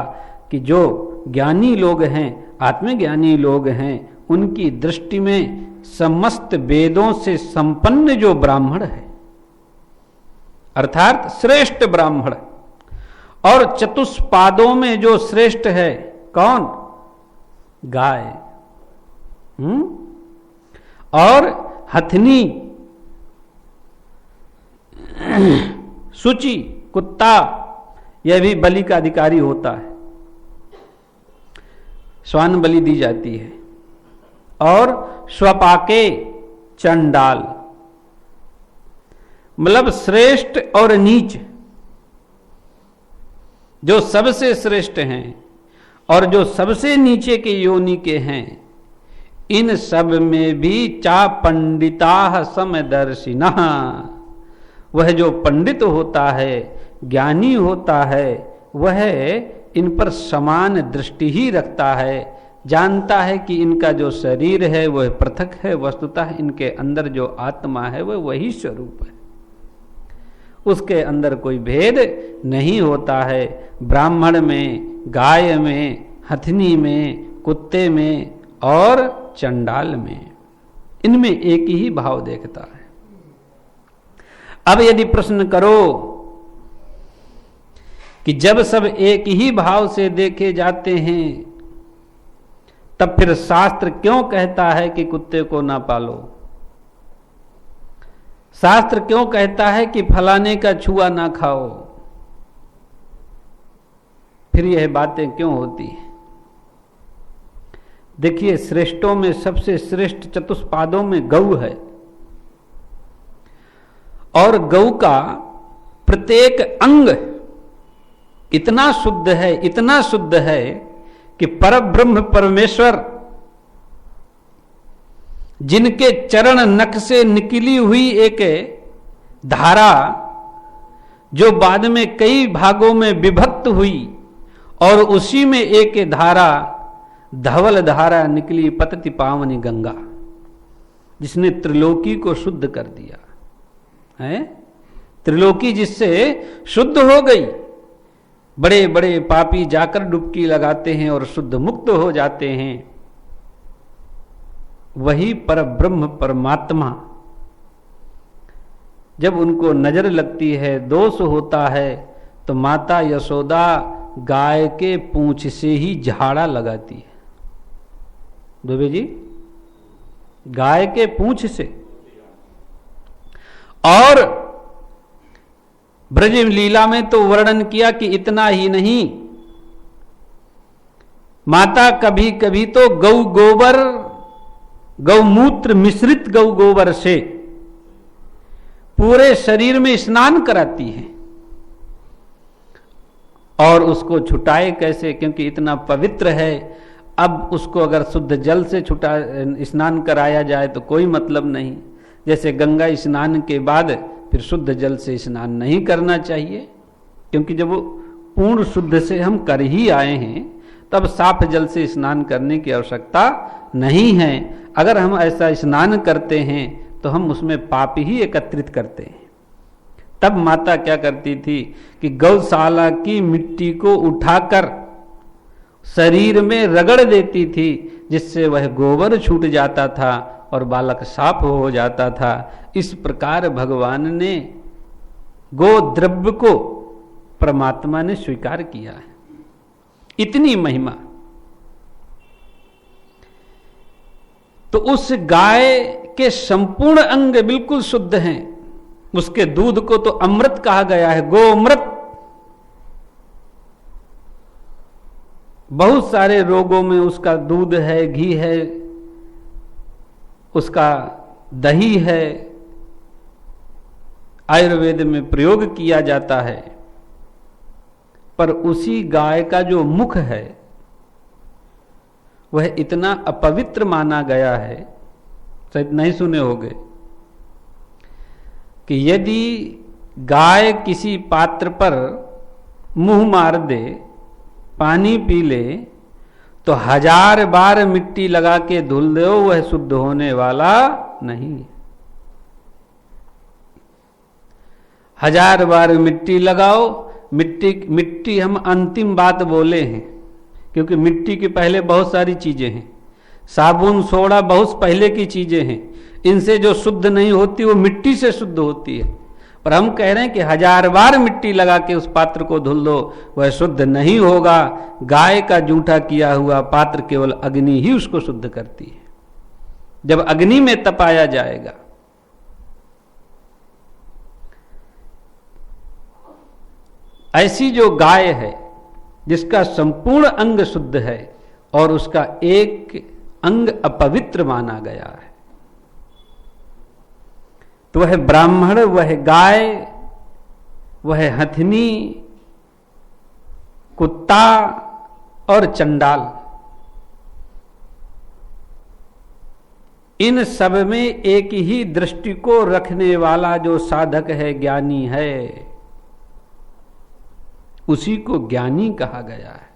कि जो ज्ञानी लोग हैं, आत्मज्ञानी लोग हैं, उनकी दृष्टि में समस्त वेदों से संपन्न जो ब्राह्मण है, अर्थात श्रेष्ठ ब्राह्मण, और चतुष्पादों में जो श्रेष्ठ है कौन? गाय। और हथनी, शुचि, कुत्ता, यह भी बलि का अधिकारी होता है, श्वान बलि दी जाती है। और स्वपाके, चंडाल, मतलब श्रेष्ठ और नीच, जो सबसे श्रेष्ठ हैं और जो सबसे नीचे के योनि के हैं, इन सब में भी चा पंडिता समदर्शिना, वह जो पंडित होता है, ज्ञानी होता है, वह इन पर समान दृष्टि ही रखता है, जानता है कि इनका जो शरीर है वह पृथक है, वस्तुतः इनके अंदर जो आत्मा है वह वही स्वरूप है, उसके अंदर कोई भेद नहीं होता है। ब्राह्मण में, गाय में, हथनी में, कुत्ते में और चंडाल में, इनमें एक ही भाव देखता है। अब यदि प्रश्न करो कि जब सब एक ही भाव से देखे जाते हैं तब फिर शास्त्र क्यों कहता है कि कुत्ते को ना पालो? शास्त्र क्यों कहता है कि फलाने का छुआ ना खाओ? फिर यह बातें क्यों होती हैं? देखिए, श्रेष्ठों में सबसे श्रेष्ठ चतुष्पादों में गौ है, और गौ का प्रत्येक अंग इतना शुद्ध है, इतना शुद्ध है कि परब्रह्म परमेश्वर जिनके चरण नख से निकली हुई एक धारा, जो बाद में कई भागों में विभक्त हुई, और उसी में एक धारा धवल धारा निकली, पतति पावनी गंगा, जिसने त्रिलोकी को शुद्ध कर दिया है। त्रिलोकी जिससे शुद्ध हो गई, बड़े बड़े पापी जाकर डुबकी लगाते हैं और शुद्ध मुक्त हो जाते हैं। वही परब्रह्म परमात्मा जब उनको नजर लगती है, दोष होता है, तो माता यशोदा गाय के पूंछ से ही झाड़ा लगाती है। दुबे जी, गाय के पूंछ से। और ब्रज लीला में तो वर्णन किया कि इतना ही नहीं, माता कभी कभी तो गौ गोबर, गौमूत्र मिश्रित गौ गोबर से पूरे शरीर में स्नान कराती है। और उसको छुटाए कैसे? क्योंकि इतना पवित्र है। अब उसको अगर शुद्ध जल से स्नान कराया जाए तो कोई मतलब नहीं। जैसे गंगा स्नान के बाद फिर शुद्ध जल से स्नान नहीं करना चाहिए, क्योंकि जब वो पूर्ण शुद्ध से हम कर ही आए हैं तब साफ जल से स्नान करने की आवश्यकता नहीं है। अगर हम ऐसा स्नान करते हैं तो हम उसमें पाप ही एकत्रित करते हैं। तब माता क्या करती थी कि गौशाला की मिट्टी को उठाकर शरीर में रगड़ देती थी, जिससे वह गोबर छूट जाता था और बालक साफ हो जाता था। इस प्रकार भगवान ने गो द्रव्य को परमात्मा ने स्वीकार किया है। इतनी महिमा। तो उस गाय के संपूर्ण अंग बिल्कुल शुद्ध हैं। उसके दूध को तो अमृत कहा गया है, गोमृत। बहुत सारे रोगों में उसका दूध है, घी है, उसका दही है, आयुर्वेद में प्रयोग किया जाता है। पर उसी गाय का जो मुख है वह इतना अपवित्र माना गया है, शायद नहीं सुने होंगे, कि यदि गाय किसी पात्र पर मुंह मार दे, पानी पी ले, तो 1000 बार मिट्टी लगा के धुल दो, वह शुद्ध होने वाला नहीं। 1000 बार मिट्टी लगाओ। मिट्टी हम अंतिम बात बोले हैं, क्योंकि मिट्टी के पहले बहुत सारी चीजें हैं। साबुन सोडा बहुत पहले की चीजें हैं। इनसे जो शुद्ध नहीं होती वो मिट्टी से शुद्ध होती है। पर हम कह रहे हैं कि 1000 बार मिट्टी लगा के उस पात्र को धुल दो, वह शुद्ध नहीं होगा। गाय का जूठा किया हुआ पात्र केवल अग्नि ही उसको शुद्ध करती है। जब अग्नि में तपाया जाएगा, ऐसी जो गाय है जिसका संपूर्ण अंग शुद्ध है और उसका एक अंग अपवित्र माना गया है, तो वह ब्राह्मण, वह गाय, वह हथनी, कुत्ता और चंडाल, इन सब में एक ही दृष्टि को रखने वाला जो साधक है, ज्ञानी है, उसी को ज्ञानी कहा गया है।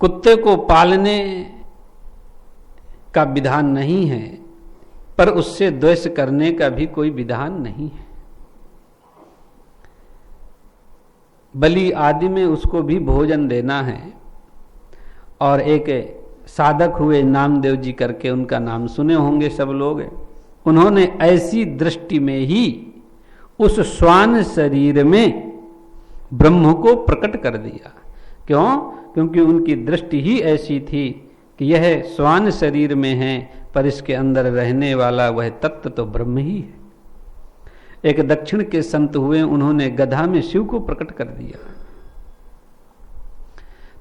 कुत्ते को पालने का विधान नहीं है, पर उससे द्वेष करने का भी कोई विधान नहीं है। बलि आदि में उसको भी भोजन देना है। और एक साधक हुए नामदेव जी करके, उनका नाम सुने होंगे सब लोग, उन्होंने ऐसी दृष्टि में ही उस श्वान शरीर में ब्रह्म को प्रकट कर दिया। क्यों? क्योंकि उनकी दृष्टि ही ऐसी थी कि यह श्वान शरीर में है, पर इसके अंदर रहने वाला वह तत्व तो ब्रह्म ही है। एक दक्षिण के संत हुए, उन्होंने गधा में शिव को प्रकट कर दिया।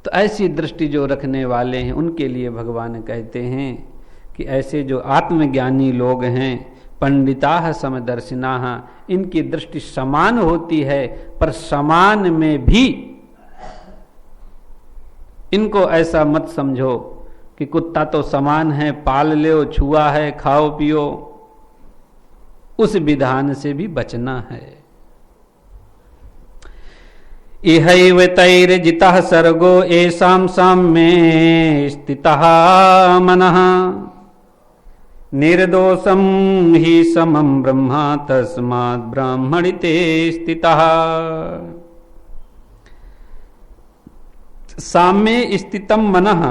तो ऐसी दृष्टि जो रखने वाले हैं, उनके लिए भगवान कहते हैं कि ऐसे जो आत्मज्ञानी लोग हैं, पंडिताः समदर्शिनाः, इनकी दृष्टि समान होती है, पर समान में भी इनको ऐसा मत समझो कि कुत्ता तो समान है, पाल लो, छुआ है, खाओ पियो। उस विधान से भी बचना है। इहैव तैर्जितः सर्गो येषां साम्ये स्थितः मनः, निर्दोषं हि समं ब्रह्म तस्मात् ब्राह्मणिते स्थितः। साम्ये स्थितं मनः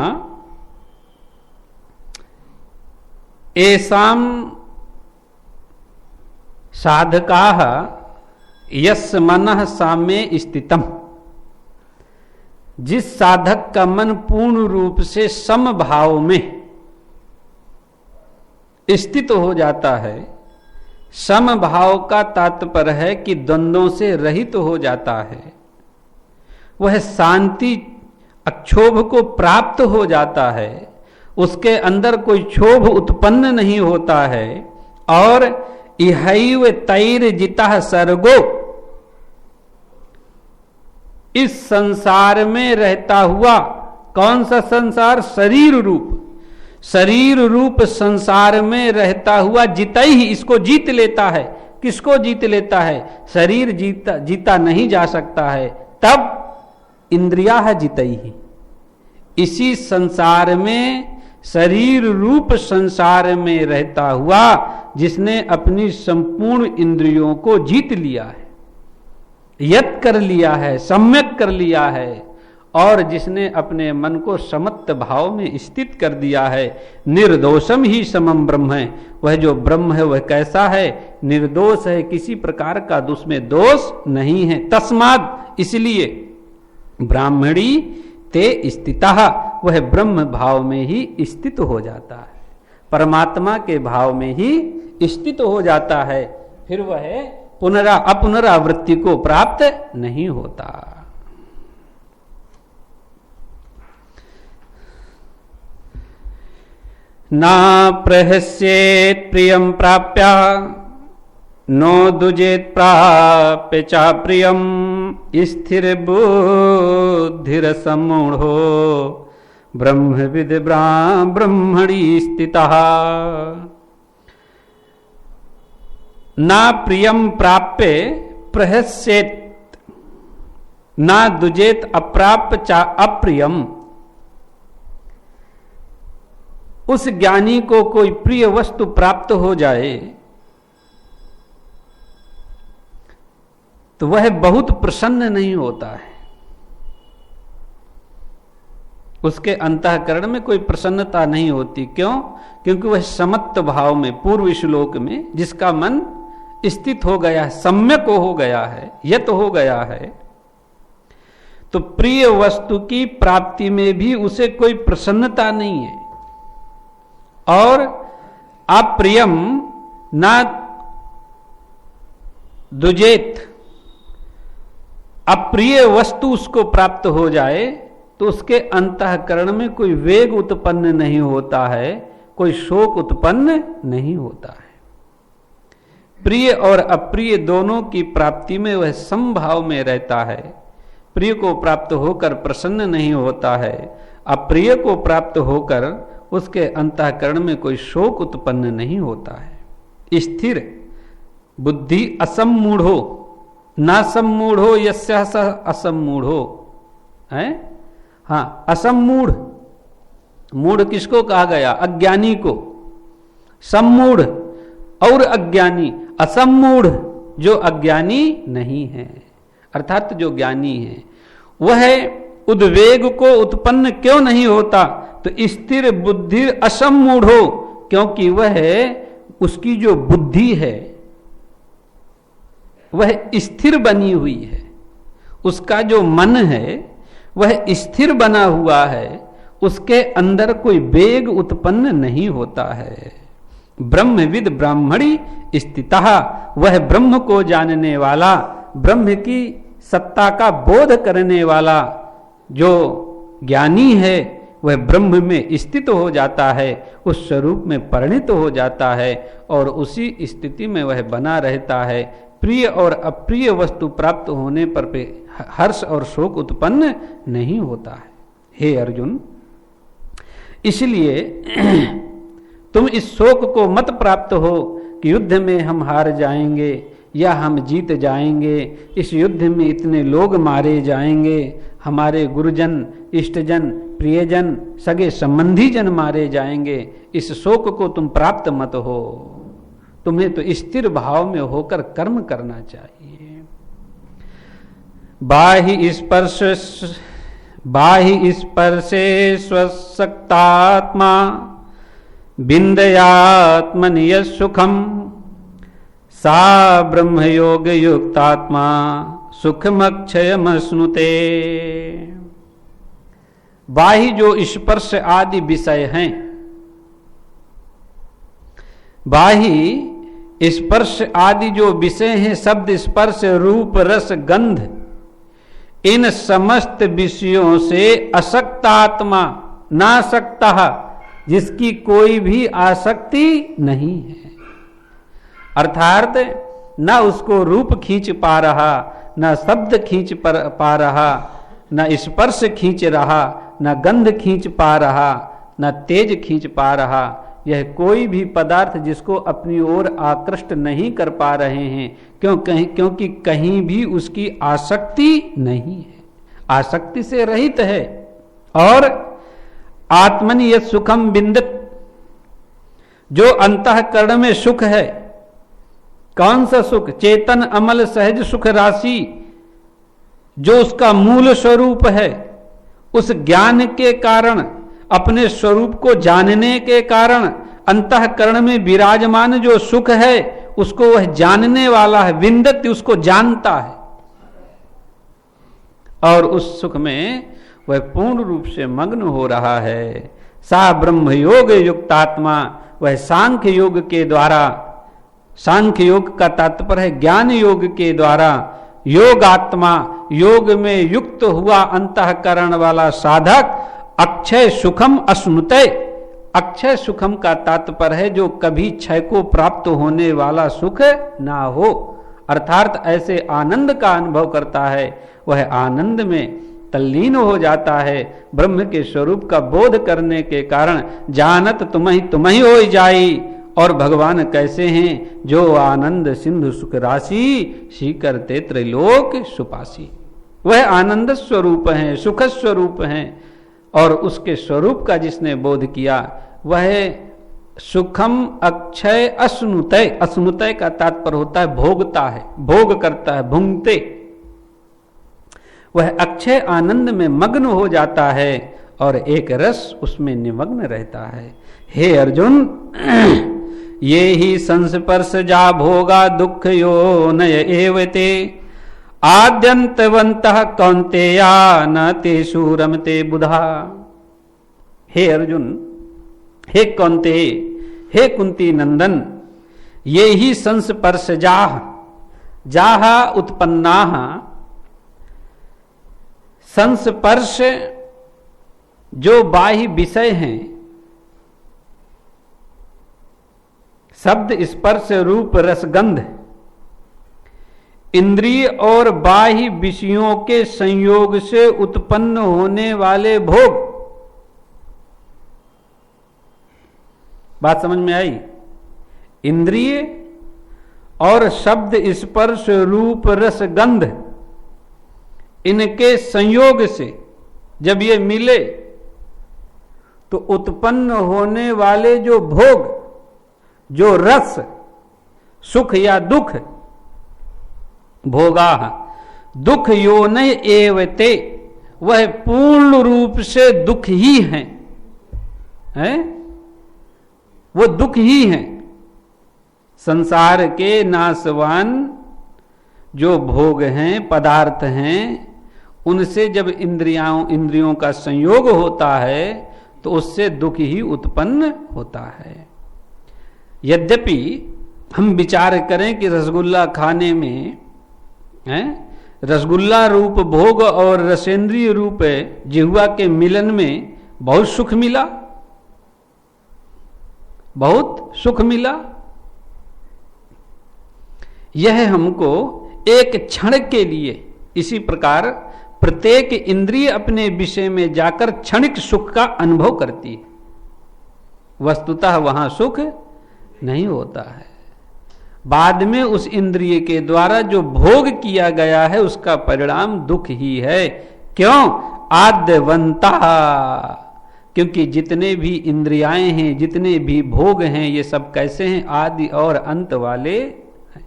येषां साधकाः यस्य मनः साम्ये स्थितम्, जिस साधक का मन पूर्ण रूप से समभाव में स्थित हो जाता है। समभाव का तात्पर्य है कि द्वंद्वों से रहित हो जाता है, वह शांति अक्षोभ को प्राप्त हो जाता है, उसके अंदर कोई क्षोभ उत्पन्न नहीं होता है। और इहैव तैर्जितः सर्गो, इस संसार में रहता हुआ, कौन सा संसार? शरीर रूप, शरीर रूप संसार में रहता हुआ जितई ही, इसको जीत लेता है। किसको जीत लेता है? शरीर जीता नहीं जा सकता है, तब इंद्रिया है जितई ही। इसी संसार में, शरीर रूप संसार में रहता हुआ जिसने अपनी संपूर्ण इंद्रियों को जीत लिया है, यत कर लिया है, सम्यक कर लिया है, और जिसने अपने मन को समत्त भाव में स्थित कर दिया है, निर्दोषम ही समम ब्रह्म है, वह जो ब्रह्म है वह कैसा है, निर्दोष है, किसी प्रकार का उसमें दोष नहीं है। तस्माद इसलिए ब्राह्मणी ते स्थितः, वह ब्रह्म भाव में ही स्थित हो जाता है, परमात्मा के भाव में ही स्थित हो जाता है, फिर वह अपुनरावृत्ति को प्राप्त नहीं होता। ना प्रहस्येत् प्रियं प्राप्य नो दुजेत् प्राप्य च प्रियं स्थिर बुद्धिरसम्मूढ़ो ब्रह्मविद् ब्रह्मणि स्थितः। ना प्रियं प्राप्य प्रहस्येत् ना दुजेत अप्राप्य च अप्रियम। उस ज्ञानी को कोई प्रिय वस्तु प्राप्त हो जाए तो वह बहुत प्रसन्न नहीं होता है, उसके अंतःकरण में कोई प्रसन्नता नहीं होती। क्यों? क्योंकि वह समत्त भाव में, पूर्व श्लोक में जिसका मन स्थित हो गया है, सम्यक हो गया है, यत हो गया है, तो प्रिय वस्तु की प्राप्ति में भी उसे कोई प्रसन्नता नहीं है। और अप्रियम ना दुजेत, अप्रिय वस्तु उसको प्राप्त हो जाए तो उसके अंतःकरण में कोई वेग उत्पन्न नहीं होता है, कोई शोक उत्पन्न नहीं होता है। प्रिय और अप्रिय दोनों की प्राप्ति में वह समभाव में रहता है। प्रिय को प्राप्त होकर प्रसन्न नहीं होता है, अप्रिय को प्राप्त होकर उसके अंतःकरण में कोई शोक उत्पन्न नहीं होता है। स्थिर बुद्धि असम्मूढ़ो ना सम्मूढ़ो यस्य स असम्मूढ़ो है। हाँ, असम्मूढ़, मूढ़ किसको कहा गया? अज्ञानी को। सम्मूढ़ और अज्ञानी, असम्मूढ़ जो अज्ञानी नहीं है, अर्थात जो ज्ञानी है वह उद्वेग को उत्पन्न क्यों नहीं होता? तो स्थिर बुद्धि असम्मूढ़ो, क्योंकि वह उसकी जो बुद्धि है वह स्थिर बनी हुई है, उसका जो मन है वह स्थिर बना हुआ है, उसके अंदर कोई वेग उत्पन्न नहीं होता है। ब्रह्मविद ब्राह्मणी स्थितः, वह ब्रह्म को जानने वाला, ब्रह्म की सत्ता का बोध करने वाला जो ज्ञानी है वह ब्रह्म में स्थित हो जाता है, उस स्वरूप में परिणित हो जाता है और उसी स्थिति में वह बना रहता है। प्रिय और अप्रिय वस्तु प्राप्त होने पर हर्ष और शोक उत्पन्न नहीं होता है। हे अर्जुन, इसलिए तुम इस शोक को मत प्राप्त हो कि युद्ध में हम हार जाएंगे या हम जीत जाएंगे, इस युद्ध में इतने लोग मारे जाएंगे, हमारे गुरुजन, इष्टजन, प्रियजन, सगे संबंधी जन मारे जाएंगे। इस शोक को तुम प्राप्त मत हो, तुम्हें तो स्थिर भाव में होकर कर्म करना चाहिए। बाहि स्पर्शे स्वशक्तात्मा बिंदयात्मनि सुखम सा ब्रह्म योग युक्तात्मा सुखमक्षयमश्नुते। बाहि जो स्पर्श आदि विषय हैं, बाहि स्पर्श आदि जो विषय हैं, शब्द स्पर्श रूप रस गंध, इन समस्त विषयों से असक्तात्मा, नासक्ता, जिसकी कोई भी आसक्ति नहीं है, अर्थात न उसको रूप खींच पा रहा, न शब्द खींच पा रहा, न स्पर्श खींच रहा, न गंध खींच पा रहा, न तेज खींच पा रहा। यह कोई भी पदार्थ जिसको अपनी ओर आकृष्ट नहीं कर पा रहे हैं, क्योंकि कहीं भी उसकी आसक्ति नहीं है, आसक्ति से रहित है। और आत्मनि यत् सुखम बिंदत, जो अंतःकरण में सुख है, कौन सा सुख? चेतन अमल सहज सुख राशि, जो उसका मूल स्वरूप है, उस ज्ञान के कारण, अपने स्वरूप को जानने के कारण अंतःकरण में विराजमान जो सुख है उसको वह जानने वाला है, विंदति, उसको जानता है और उस सुख में वह पूर्ण रूप से मग्न हो रहा है। सा ब्रह्म योग युक्तात्मा, वह सांख्य योग के द्वारा, सांख्य योग का तात्पर्य है ज्ञान योग के द्वारा, योगात्मा, योग में युक्त हुआ अंतःकरण वाला साधक अक्षय सुखम अश्नुते। अक्षय सुखम का तात्पर्य है जो कभी क्षय को प्राप्त होने वाला सुख ना हो, अर्थात ऐसे आनंद का अनुभव करता है, वह आनंद में तल्लीन हो जाता है। ब्रह्म के स्वरूप का बोध करने के कारण जानत तुम्हि हो जाई। और भगवान कैसे हैं? जो आनंद सिंधु सुख राशि, शीकरते त्रैलोक सुपासी। वह आनंद स्वरूप हैं, सुख स्वरूप हैं और उसके स्वरूप का जिसने बोध किया वह सुखम अक्षय अश्नुतय। अश्नुतय का तात्पर्य होता है भोगता है, भोग करता है, भुंगते। वह अक्षय आनंद में मग्न हो जाता है और एक रस उसमें निमग्न रहता है। हे अर्जुन, ये ही संस्पर्श जा भोगा दुख यो नय एवते आद्यंतवंतः कौन्तेया न तेषु रमते बुधा। हे अर्जुन, हे कौन्ते, हे कुंती नंदन, ये ही संस्पर्श जाह, जाह उत्पन्नाः, संस्पर्श जो बाह्य विषय हैं, शब्द स्पर्श रूप रसगंध, इंद्रिय और बाह्य विषयों के संयोग से उत्पन्न होने वाले भोग। बात समझ में आई? इंद्रिय और शब्द स्पर्श रूप रसगंध, इनके संयोग से जब ये मिले तो उत्पन्न होने वाले जो भोग, जो रस, सुख या दुख, भोगा दुख योनय एवते, वह पूर्ण रूप से दुख ही हैं, वो दुख ही हैं। संसार के नाशवान जो भोग हैं, पदार्थ हैं, उनसे जब इंद्रियों का संयोग होता है तो उससे दुख ही उत्पन्न होता है। यद्यपि हम विचार करें कि रसगुल्ला खाने में रसगुल्ला रूप भोग और रसेंद्रिय रूप जिह्वा के मिलन में बहुत सुख मिला, बहुत सुख मिला, यह हमको एक क्षण के लिए, इसी प्रकार प्रत्येक इंद्रिय अपने विषय में जाकर क्षणिक सुख का अनुभव करती है, वस्तुतः वहां सुख नहीं होता है। बाद में उस इंद्रिय के द्वारा जो भोग किया गया है उसका परिणाम दुख ही है। क्यों? आद्यवंता, क्योंकि जितने भी इंद्रियाएं हैं, जितने भी भोग हैं, ये सब कैसे हैं? आदि और अंत वाले हैं।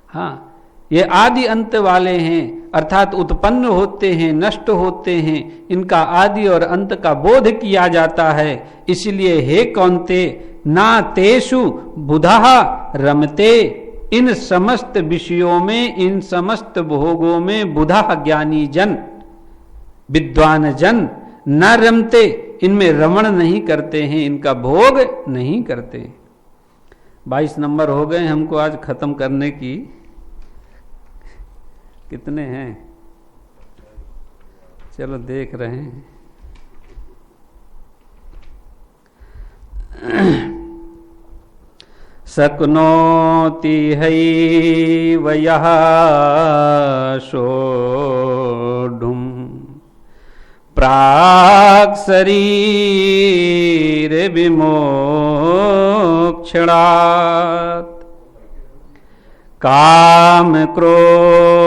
हाँ, ये आदि अंत वाले हैं, अर्थात उत्पन्न होते हैं, नष्ट होते हैं, इनका आदि और अंत का बोध किया जाता है। इसलिए हे कौन्ते, ना तेषु बुधः रमते, इन समस्त विषयों में, इन समस्त भोगों में बुधः ज्ञानी जन, विद्वान जन न रमते, इनमें रमण नहीं करते हैं, इनका भोग नहीं करते। 22 नंबर हो गए हमको आज खत्म करने की। कितने हैं? चलो देख रहे हैं। शक्नोति हैव यः सोढुम् प्राक् शरीर विमोक्षणात् काम क्रोधोद्भवं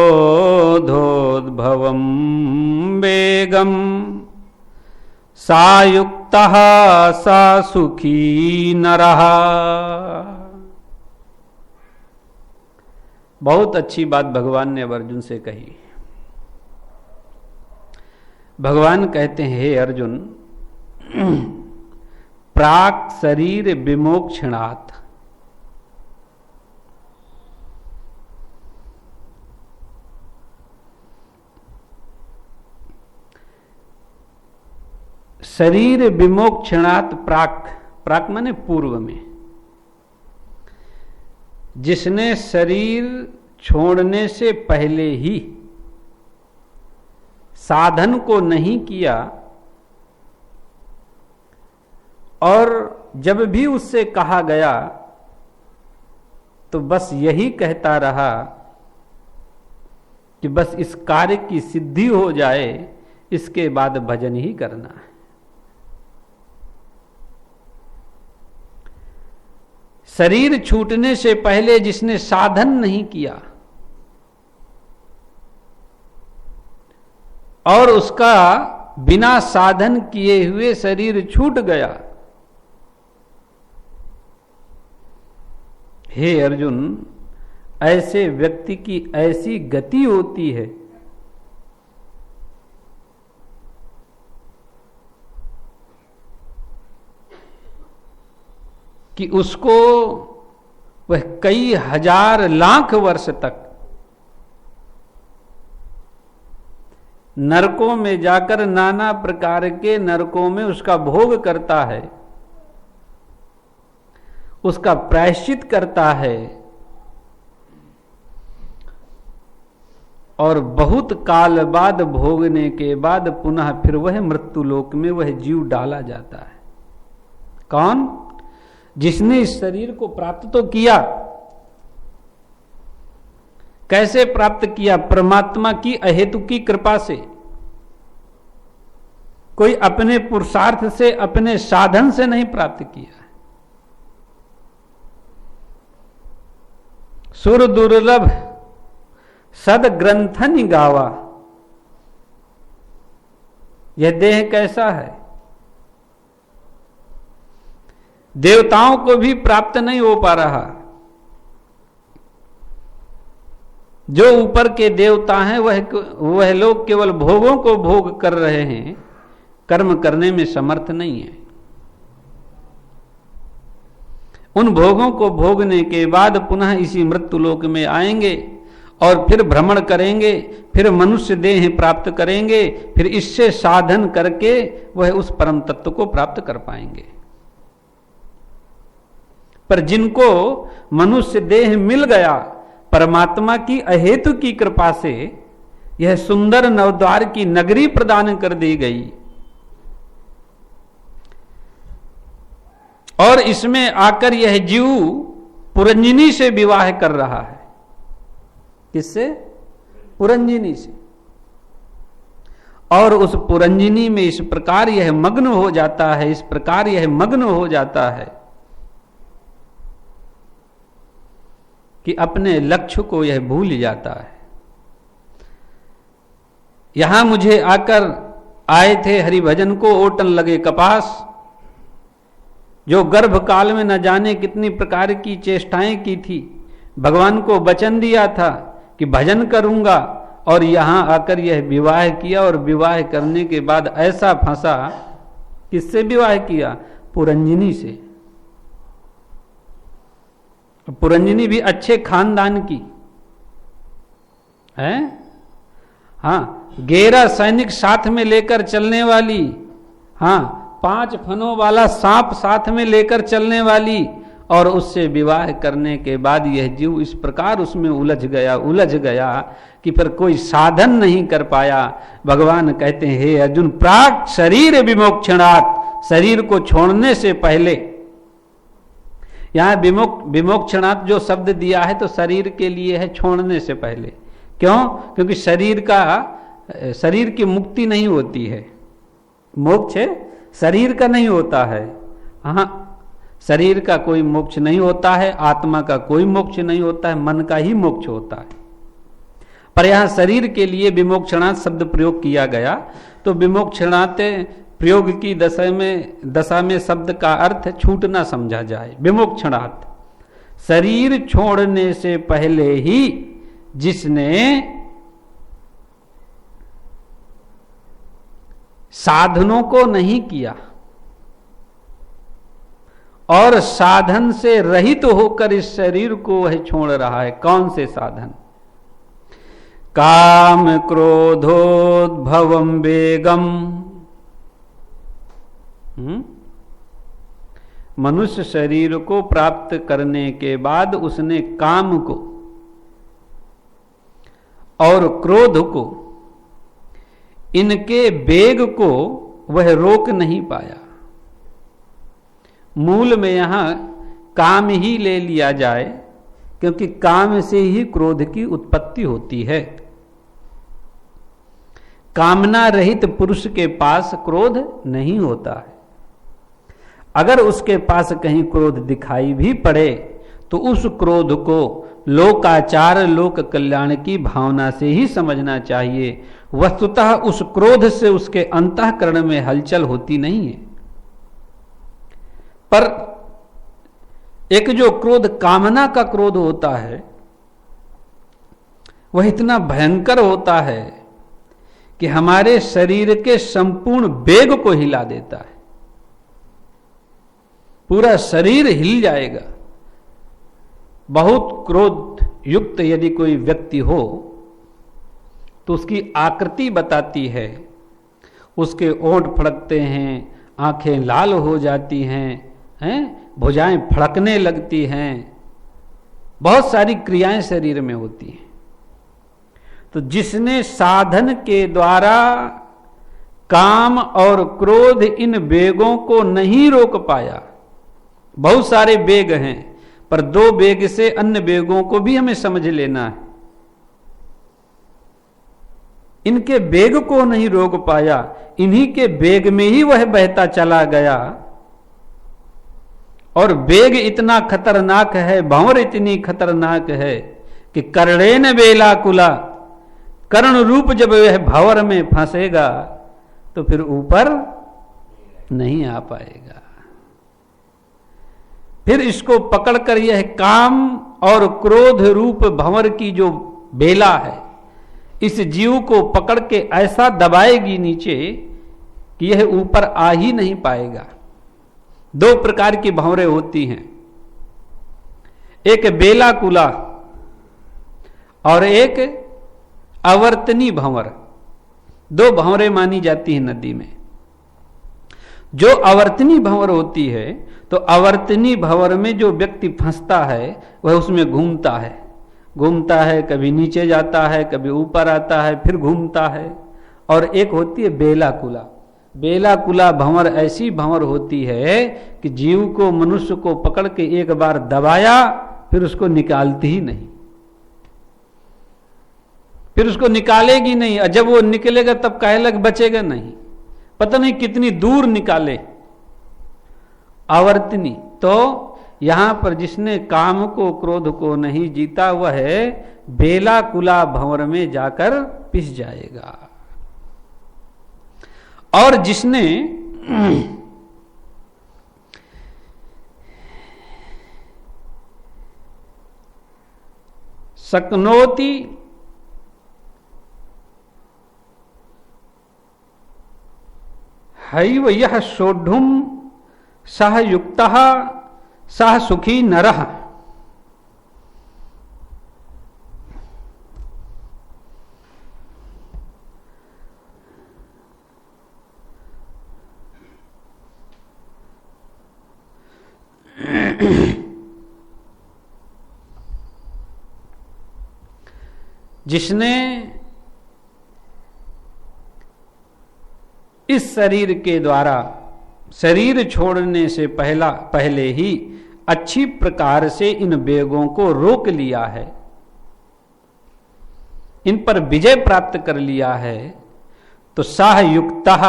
वेगम सायुक्तः सा सुखी नरः। बहुत अच्छी बात भगवान ने अब अर्जुन से कही। भगवान कहते हैं, हे अर्जुन, प्राक शरीर विमोक्षणात्, शरीर विमोक्षणात् प्राक, प्राक माने पूर्व में, जिसने शरीर छोड़ने से पहले ही साधन को नहीं किया और जब भी उससे कहा गया तो बस यही कहता रहा कि बस इस कार्य की सिद्धि हो जाए, इसके बाद भजन ही करना है। शरीर छूटने से पहले जिसने साधन नहीं किया और उसका बिना साधन किए हुए शरीर छूट गया, हे अर्जुन, ऐसे व्यक्ति की ऐसी गति होती है कि उसको वह कई हजार लाख वर्ष तक नरकों में जाकर नाना प्रकार के नरकों में उसका भोग करता है, उसका प्रायश्चित करता है और बहुत काल बाद भोगने के बाद पुनः फिर वह मृत्युलोक में वह जीव डाला जाता है। कौन? जिसने इस शरीर को प्राप्त तो किया। कैसे प्राप्त किया? परमात्मा की अहेतुकी कृपा से। कोई अपने पुरुषार्थ से, अपने साधन से नहीं प्राप्त किया। सुर दुर्लभ सद ग्रंथन गावा। यह देह कैसा है? देवताओं को भी प्राप्त नहीं हो पा रहा। जो ऊपर के देवता हैं वह लोग केवल भोगों को भोग कर रहे हैं, कर्म करने में समर्थ नहीं है। उन भोगों को भोगने के बाद पुनः इसी मृत्युलोक में आएंगे और फिर भ्रमण करेंगे, फिर मनुष्य देह प्राप्त करेंगे, फिर इससे साधन करके वह उस परम तत्व को प्राप्त कर पाएंगे। पर जिनको मनुष्य देह मिल गया, परमात्मा की अहेतु की कृपा से यह सुंदर नवद्वार की नगरी प्रदान कर दी गई और इसमें आकर यह जीव पुरंजनी से विवाह कर रहा है। किससे? पुरंजनी से। और उस पुरंजनी में इस प्रकार यह मग्न हो जाता है, इस प्रकार यह मग्न हो जाता है कि अपने लक्ष्य को यह भूल जाता है। यहां मुझे आकर आए थे हरिभजन को ओटन लगे कपास, जो गर्भ काल में न जाने कितनी प्रकार की चेष्टाएं की थी, भगवान को वचन दिया था कि भजन करूंगा, और यहां आकर यह विवाह किया और विवाह करने के बाद ऐसा फंसा। किससे विवाह किया? पुरंजनी से। पुरंजनी भी अच्छे खानदान की है। हाँ, 11 सैनिक साथ में लेकर चलने वाली, हाँ 5 फनों वाला सांप साथ में लेकर चलने वाली, और उससे विवाह करने के बाद यह जीव इस प्रकार उसमें उलझ गया कि फिर कोई साधन नहीं कर पाया। भगवान कहते हैं, हे अर्जुन, प्राक शरीर विमोक्षणात्, शरीर को छोड़ने से पहले। यहां विमोक्षणात् जो शब्द दिया है तो शरीर के लिए है, छोड़ने से पहले। क्यों? क्योंकि शरीर की मुक्ति नहीं होती है। मोक्ष शरीर का नहीं होता है। हाँ, शरीर का कोई मोक्ष नहीं होता है, आत्मा का कोई मोक्ष नहीं होता है, मन का ही मोक्ष होता है। पर यहां शरीर के लिए विमोक्षणात् शब्द प्रयोग किया गया, तो विमोक्षणात् प्रयोग की दशा में शब्द का अर्थ छूटना समझा जाए। विमोक्षणात् शरीर छोड़ने से पहले ही जिसने साधनों को नहीं किया और साधन से रहित होकर इस शरीर को वह छोड़ रहा है। कौन से साधन? काम क्रोधोद्भवम वेगम। मनुष्य शरीर को प्राप्त करने के बाद उसने काम को और क्रोध को, इनके वेग को वह रोक नहीं पाया। मूल में यहां काम ही ले लिया जाए, क्योंकि काम से ही क्रोध की उत्पत्ति होती है। कामना रहित पुरुष के पास क्रोध नहीं होता है। अगर उसके पास कहीं क्रोध दिखाई भी पड़े तो उस क्रोध को लोकाचार लोक कल्याण की भावना से ही समझना चाहिए। वस्तुतः उस क्रोध से उसके अंतःकरण में हलचल होती नहीं है। पर एक जो क्रोध कामना का क्रोध होता है वह इतना भयंकर होता है कि हमारे शरीर के संपूर्ण वेग को हिला देता है। पूरा शरीर हिल जाएगा। बहुत क्रोध युक्त यदि कोई व्यक्ति हो तो उसकी आकृति बताती है। उसके ओंठ फड़कते हैं, आंखें लाल हो जाती हैं, भुजाएं फड़कने लगती हैं, बहुत सारी क्रियाएं शरीर में होती हैं। तो जिसने साधन के द्वारा काम और क्रोध इन वेगों को नहीं रोक पाया, बहुत सारे वेग हैं पर दो वेग से अन्य वेगों को भी हमें समझ लेना है। इनके वेग को नहीं रोक पाया, इन्हीं के वेग में ही वह बहता चला गया। और वेग इतना खतरनाक है, भंवर इतनी खतरनाक है कि कर्णेन वेलाकुला, कर्ण रूप जब वह भंवर में फंसेगा तो फिर ऊपर नहीं आ पाएगा। फिर इसको पकड़कर यह काम और क्रोध रूप भंवर की जो बेला है, इस जीव को पकड़ के ऐसा दबाएगी नीचे कि यह ऊपर आ ही नहीं पाएगा। दो प्रकार की भंवरें होती हैं, एक बेलाकुला और एक आवर्तनी भंवर। दो भंवरें मानी जाती हैं नदी में। जो आवर्तनी भंवर होती है, तो आवर्तनी भंवर में जो व्यक्ति फंसता है वह उसमें घूमता है, कभी नीचे जाता है, कभी ऊपर आता है, फिर घूमता है। और एक होती है बेलाकुला। बेलाकुला भंवर ऐसी भंवर होती है कि जीव को, मनुष्य को पकड़ के एक बार दबाया फिर उसको निकालती ही नहीं, फिर उसको निकालेगी नहीं। और जब वो निकलेगा तब काहे लग बचेगा नहीं, पता नहीं कितनी दूर निकाले। आवर्तनी। तो यहां पर जिसने काम को क्रोध को नहीं जीता वह बेलाकुला भंवर में जाकर पिस जाएगा। और जिसने शक्नोति हैव यह सोढ़ुम सह युक्तः सह सुखी नरः। जिसने इस शरीर के द्वारा शरीर छोड़ने से पहले ही अच्छी प्रकार से इन वेगों को रोक लिया है, इन पर विजय प्राप्त कर लिया है, तो साह युक्तः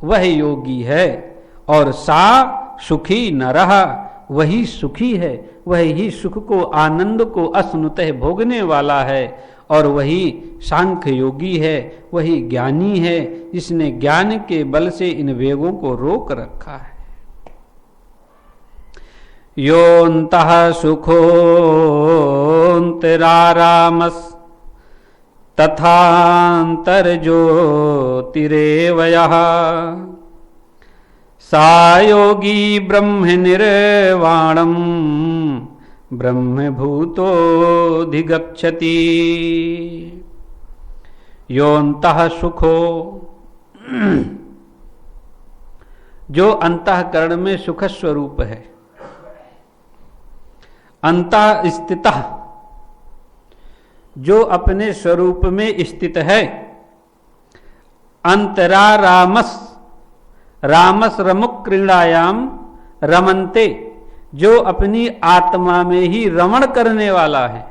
वह योगी है और सा सुखी नरः वही सुखी है, वही सुख को, आनंद को असनुतः भोगने वाला है। और वही सांख्य योगी है, वही ज्ञानी है जिसने ज्ञान के बल से इन वेगों को रोक रखा है। योऽन्तः सुखोऽन्तरारामस् तथान्तर्ज्योतिरेव यः सा योगी ब्रह्म निर्वाणम ब्रह्मभूतोऽधिगच्छति। योऽन्तः सुखो, जो अंतःकरण में सुख स्वरूप है। अंतः स्थितः, जो अपने स्वरूप में स्थित है। अंतरा रामस, रामस रमुक क्रीड़ायाम रमन्ते, जो अपनी आत्मा में ही रमण करने वाला है।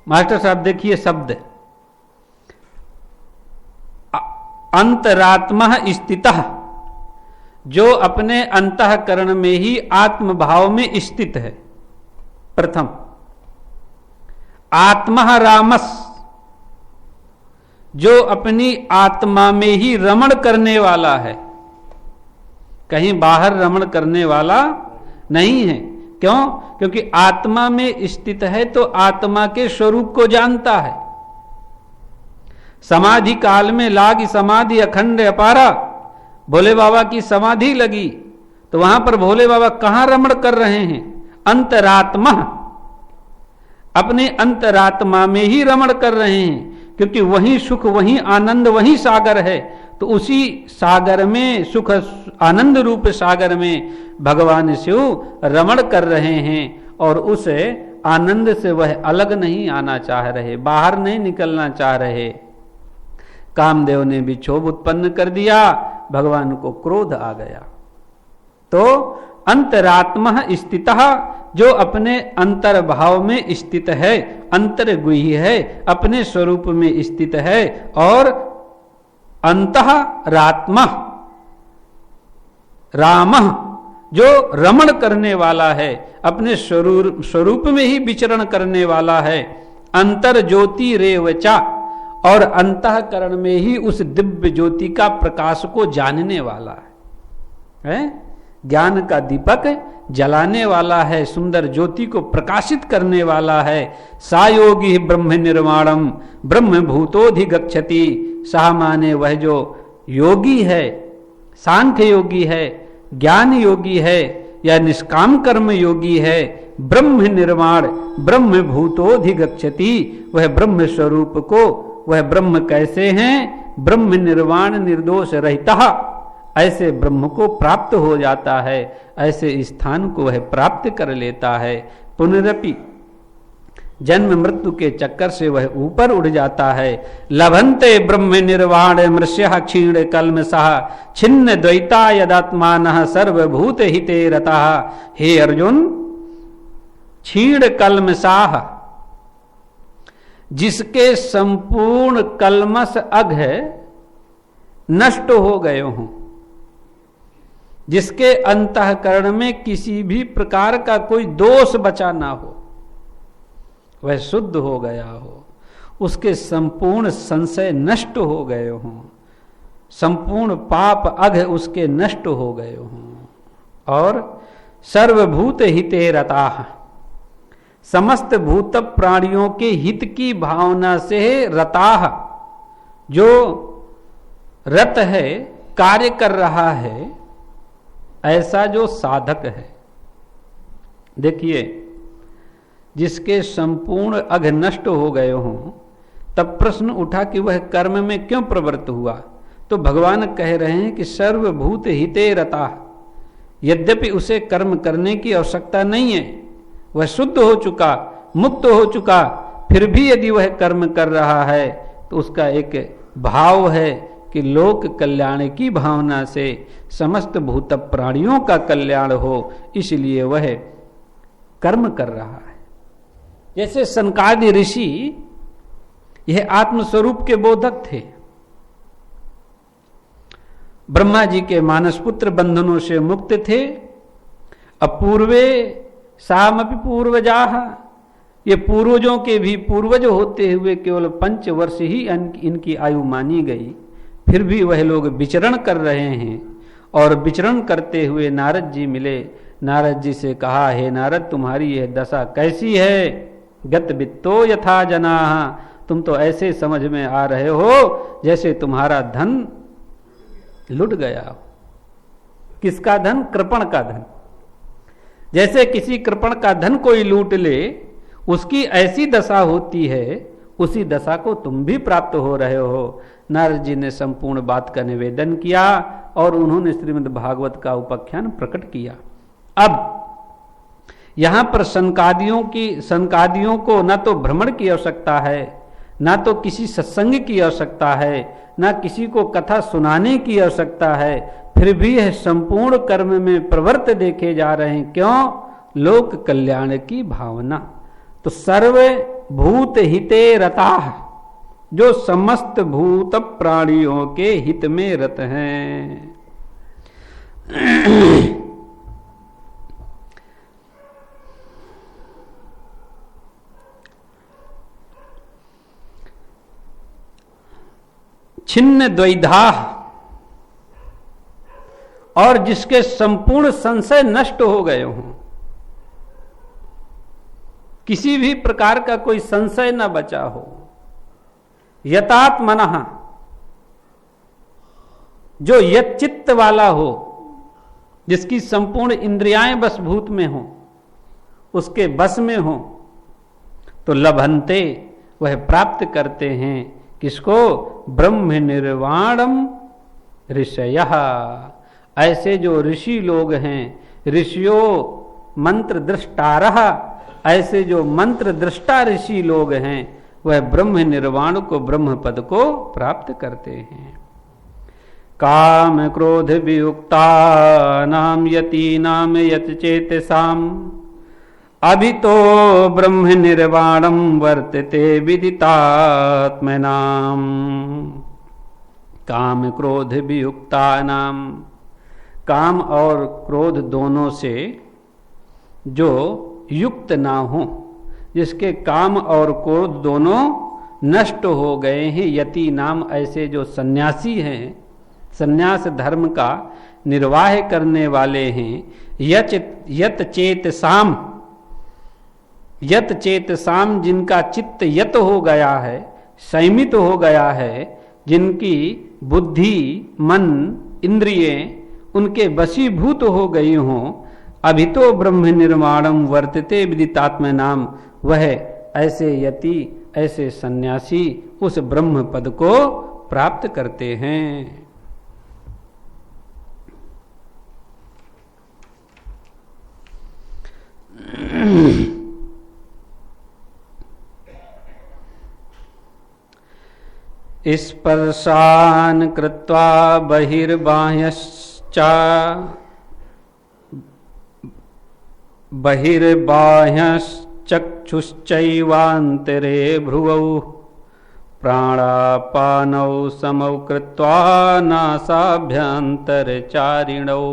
मास्टर साहब देखिए शब्द, अंतरात्मा स्थितः, जो अपने अंतःकरण में ही आत्म भाव में स्थित है। प्रथम आत्मा रामस, जो अपनी आत्मा में ही रमण करने वाला है, कहीं बाहर रमण करने वाला नहीं है। क्यों? क्योंकि आत्मा में स्थित है तो आत्मा के स्वरूप को जानता है। समाधि काल में लागी समाधि अखंड अपारा, भोले बाबा की समाधि लगी तो वहां पर भोले बाबा कहां रमण कर रहे हैं? अंतरात्मा, अपने अंतरात्मा में ही रमण कर रहे हैं, क्योंकि वही सुख, वही आनंद, वही सागर है। तो उसी सागर में, सुख आनंद रूप सागर में भगवान शिव रमण कर रहे हैं और उस आनंद से वह अलग नहीं आना चाह रहे, बाहर नहीं निकलना चाह रहे। कामदेव ने भी क्षोभ उत्पन्न कर दिया, भगवान को क्रोध आ गया। तो अंतरात्मा स्थितः, जो अपने अंतर्भाव में स्थित है, अंतर्गुह्य है, अपने स्वरूप में स्थित है। और अंतरात्मा राम, जो रमण करने वाला है, अपने स्वरूप में ही विचरण करने वाला है। अंतर ज्योति रेवचा, और अंतःकरण में ही उस दिव्य ज्योति का प्रकाश को जानने वाला है। ज्ञान का दीपक जलाने वाला है, सुंदर ज्योति को प्रकाशित करने वाला है। सा योगी ब्रह्म निर्वाणम ब्रह्म भूतोऽधिगच्छति। सा माने वह जो योगी है, सांख्य योगी है, ज्ञान योगी है या निष्काम कर्म योगी है, ब्रह्म निर्वाण ब्रह्म भूतोऽधिगच्छति, वह ब्रह्म स्वरूप को, वह ब्रह्म कैसे हैं? ब्रह्म निर्वाण निर्दोष रहता, ऐसे ब्रह्म को प्राप्त हो जाता है, ऐसे स्थान को वह प्राप्त कर लेता है। पुनरपि जन्म मृत्यु के चक्कर से वह ऊपर उड़ जाता है। लभन्ते ब्रह्म निर्वाण मृष्य क्षीण कल्मषः छिन्न द्वैता यदात्मानः सर्वभूत हिते रतः। हे अर्जुन, क्षीण कल्मषाः, जिसके संपूर्ण कल्मष अघ नष्ट हो गए हों, जिसके अंतःकरण में किसी भी प्रकार का कोई दोष बचा ना हो, वह शुद्ध हो गया हो, उसके संपूर्ण संशय नष्ट हो गए हों, संपूर्ण पाप अघ उसके नष्ट हो गए हों। और सर्वभूत हिते रताः, समस्त भूत प्राणियों के हित की भावना से रताः, जो रत है, कार्य कर रहा है, ऐसा जो साधक है। देखिए, जिसके संपूर्ण अघ नष्ट हो गए हों, तब प्रश्न उठा कि वह कर्म में क्यों प्रवृत्त हुआ? तो भगवान कह रहे हैं कि सर्वभूत हिते रता, यद्यपि उसे कर्म करने की आवश्यकता नहीं है, वह शुद्ध हो चुका, मुक्त हो चुका, फिर भी यदि वह कर्म कर रहा है तो उसका एक भाव है कि लोक कल्याण की भावना से समस्त भूत प्राणियों का कल्याण हो, इसलिए वह कर्म कर रहा है। जैसे सनकादि ऋषि यह आत्मस्वरूप के बोधक थे, ब्रह्मा जी के मानसपुत्र बंधनों से मुक्त थे। अपूर्वे सामपि पूर्वजाः, ये पूर्वजों के भी पूर्वज होते हुए केवल 5 वर्ष ही इनकी आयु मानी गई, फिर भी वह लोग विचरण कर रहे हैं। और विचरण करते हुए नारद जी मिले, नारद जी से कहा, हे नारद, तुम्हारी यह दशा कैसी है? गत वित्तो यथा जनाः तुम तो ऐसे समझ में आ रहे हो जैसे तुम्हारा धन लुट गया। किसका धन? कृपण का धन। जैसे किसी कृपण का धन कोई लूट ले, उसकी ऐसी दशा होती है, उसी दशा को तुम भी प्राप्त हो रहे हो। नारद जी ने संपूर्ण बात का निवेदन किया और उन्होंने श्रीमद् भागवत का उपाख्यान प्रकट किया। अब यहां पर सनकादियों को न तो भ्रमण की आवश्यकता है, न तो किसी सत्संग की आवश्यकता है, न किसी को कथा सुनाने की आवश्यकता है, फिर भी यह संपूर्ण कर्म में प्रवृत्त देखे जा रहे हैं। क्यों? लोक कल्याण की भावना। तो सर्व भूत हिते रताः, जो समस्त भूत प्राणियों के हित में रत हैं। छिन्न द्वैधा, और जिसके संपूर्ण संशय नष्ट हो गए हों, किसी भी प्रकार का कोई संशय न बचा हो। यतात्मनः, जो यच्चित्त वाला हो, जिसकी संपूर्ण इंद्रियाएं बसभूत में हो, उसके बस में हो, तो लभन्ते, वह प्राप्त करते हैं किसको? ब्रह्म निर्वाणम ऋषयः। ऐसे जो ऋषि लोग हैं, ऋषियों मंत्र दृष्टारः, ऐसे जो मंत्र दृष्टा ऋषि लोग हैं, वह ब्रह्म निर्वाण को, ब्रह्म पद को प्राप्त करते हैं। काम क्रोध वियुक्ता नाम यतीनाम यत चेतसाम अभितो ब्रह्म निर्वाणम वर्तते विदितात्मनाम। काम क्रोध वियुक्ता नाम, काम और क्रोध दोनों से जो युक्त ना हो, जिसके काम और क्रोध दोनों नष्ट हो गए हैं, यति नाम, ऐसे जो सन्यासी हैं, सन्यास धर्म का निर्वाह करने वाले हैं। यत चेत साम, यत चेत साम, जिनका चित्त यत हो गया है, संयमित हो गया है, जिनकी बुद्धि, मन, इंद्रियें उनके वशीभूत हो गई हों। अभितो ब्रह्म निर्माणम वर्तते विदितात्मनाम, वह ऐसे यति, ऐसे सन्यासी उस ब्रह्म पद को प्राप्त करते हैं। स्पर्शान् कृत्वा बहिर्बाह्यश्चक्षुश्चैवान्तरे भ्रुवौ प्राणापानौ समौ कृत्वा नासाभ्यन्तरचारिणौ।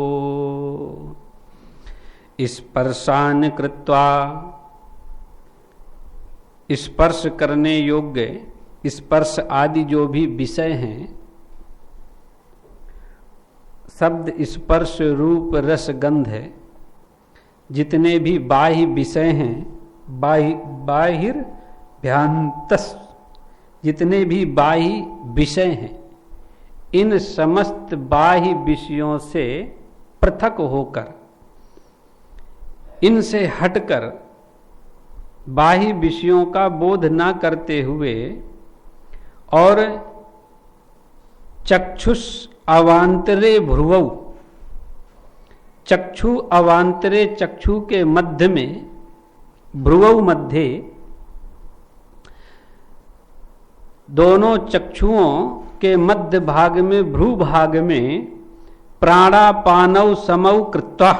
स्पर्शान् कृत्वा, स्पर्श करने योग्य, स्पर्श आदि जो भी विषय हैं, शब्द, स्पर्श, रूप, रस, गंध है, जितने भी बाह्य विषय हैं, बाहिर्भ्यांतस्, जितने भी बाह्य विषय हैं, इन समस्त बाह्य विषयों से पृथक होकर, इनसे हटकर, बाह्य विषयों का बोध न करते हुए, और चक्षुष अवांतरे भ्रुवौ, चक्षु अवांतरे, चक्षु के मध्य में, भ्रुवौ मध्य, दोनों चक्षुओं के मध्य भाग में, भ्रू भाग में, प्राणापानौ समौ कृत्वा,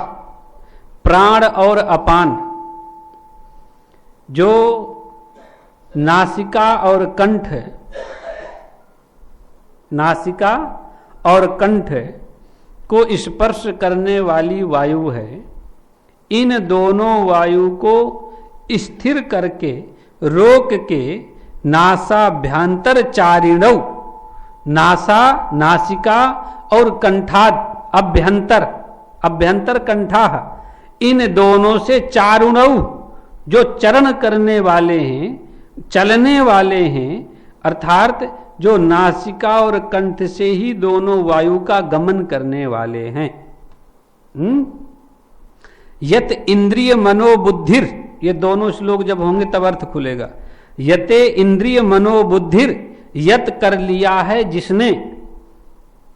प्राण और अपान, जो नासिका और कंठ, नासिका और कंठ को स्पर्श करने वाली वायु है, इन दोनों वायु को स्थिर करके, रोक के, नासाभ्यंतर चारिणौ, नासा, नासिका और कंठाद, अभ्यंतर, अभ्यंतर कंठा, इन दोनों से चारुणौ, जो चरण करने वाले हैं, चलने वाले हैं, अर्थात जो नासिका और कंठ से ही दोनों वायु का गमन करने वाले हैं। यत इंद्रिय मनोबुद्धिर, ये दोनों श्लोक जब होंगे तब अर्थ खुलेगा। यते इंद्रिय मनोबुद्धिर, यत कर लिया है जिसने,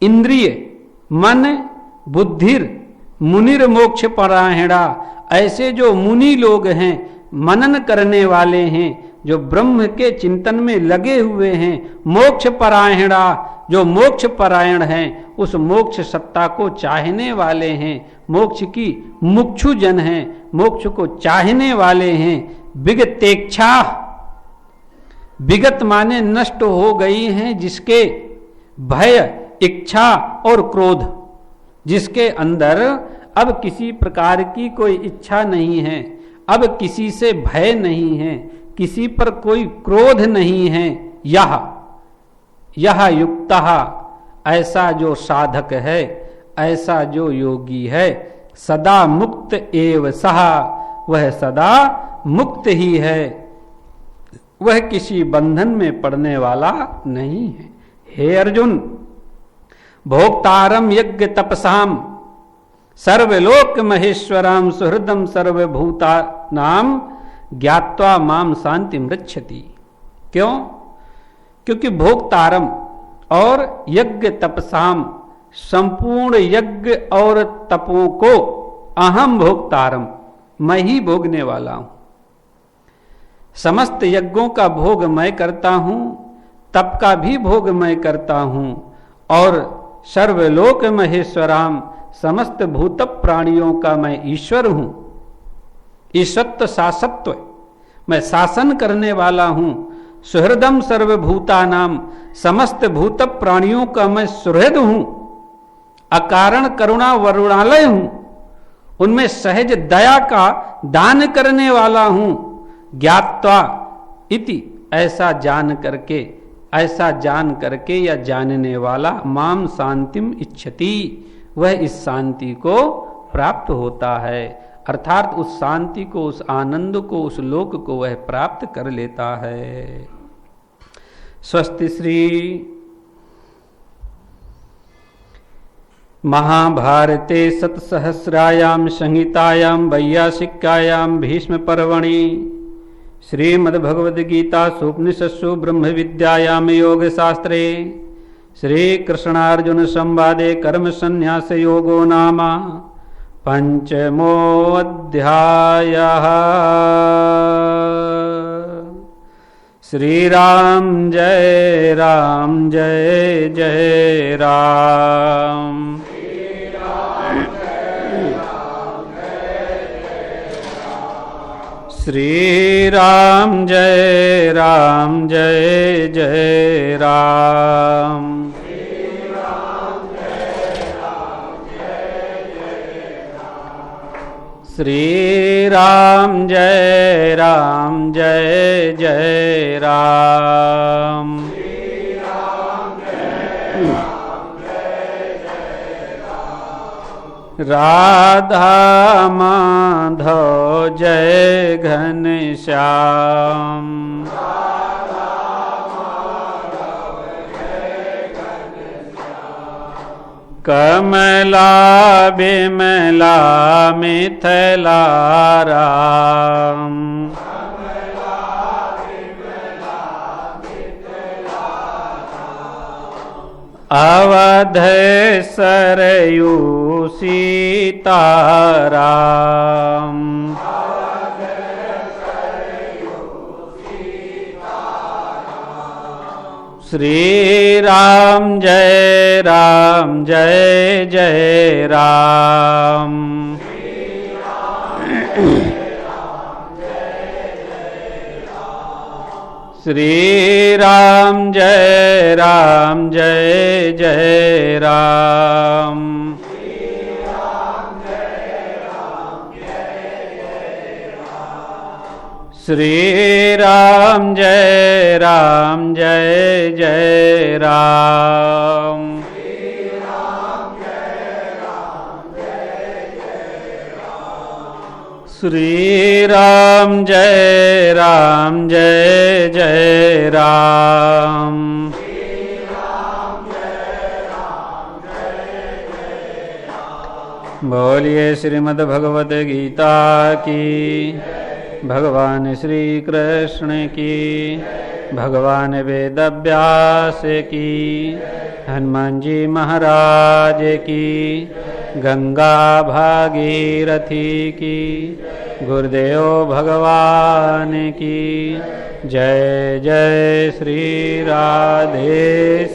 इंद्रिय मन बुद्धिर मुनिर मोक्ष परायणा, ऐसे जो मुनि लोग हैं, मनन करने वाले हैं, जो ब्रह्म के चिंतन में लगे हुए हैं, मोक्ष परायणा, जो मोक्ष परायण हैं, उस मोक्ष सत्ता को चाहने वाले हैं, मोक्ष की मुक्षु जन हैं, मोक्ष को चाहने वाले हैं। विगतेच्छा, विगत माने नष्ट हो गई हैं, जिसके भय इच्छा और क्रोध, जिसके अंदर अब किसी प्रकार की कोई इच्छा नहीं है, अब किसी से भय नहीं है, किसी पर कोई क्रोध नहीं है। यह युक्तः, ऐसा जो साधक है, ऐसा जो योगी है, सदा मुक्त एव सह, वह सदा मुक्त ही है, वह किसी बंधन में पड़ने वाला नहीं है। हे अर्जुन, भोक्तारम यज्ञ तपसाम सर्वलोक महेश्वराम सुहृदम सर्वभूता नाम ज्ञात्वा माम शांति मृच्छति। क्यों? क्योंकि भोक्तारम और यज्ञ तपसाम, संपूर्ण यज्ञ और तपों को अहम भोक्तारम, मैं ही भोगने वाला हूं। समस्त यज्ञों का भोग मैं करता हूं, तप का भी भोग मैं करता हूं, और सर्वलोक महेश्वराम, समस्त भूत प्राणियों का मैं ईश्वर हूं। ईशत्व शासत्व, मैं शासन करने वाला हूं। सुहृदम सर्वभूता नाम, समस्त भूत प्राणियों का मैं सुहृद हूं। अकारण करुणा वरुणालय हूं, उनमें सहज दया का दान करने वाला हूं। ज्ञात्वा इति, ऐसा जान करके या जानने वाला, माम शांतिम इच्छति, वह इस शांति को प्राप्त होता है, अर्थात उस शांति को, उस आनंद को, उस लोक को वह प्राप्त कर लेता है। स्वस्ति श्री महाभारते शतसहस्रायां संहितायां वैयासिकायां भीष्म पर्वणि श्रीमद्भगवद्गीतासु उपनिषत्सु ब्रह्म विद्यायां योगशास्त्रे श्रीकृष्णार्जुन संवादे कर्म संन्यास योगो नाम पंचमो अध्यायः। श्रीराम जय राम जय जय राम। श्रीराम जय राम जय जय राम। श्रीराम जय राम जय जय राम। राधा माधव जय घनश्याम। कमला बिमला मिथिला राम। अवध सरयू सीताराम। श्री राम जय जय राम। श्री राम जय जय राम। श्री राम जय जय राम। श्री राम जय जय राम। बोलिए श्रीमद् भगवत गीता की, भगवान श्री कृष्ण की, भगवान वेद व्यास की, हनुमान जी महाराज की, गंगा भागीरथी की, गुरुदेव भगवान की जय। जय श्री राधे।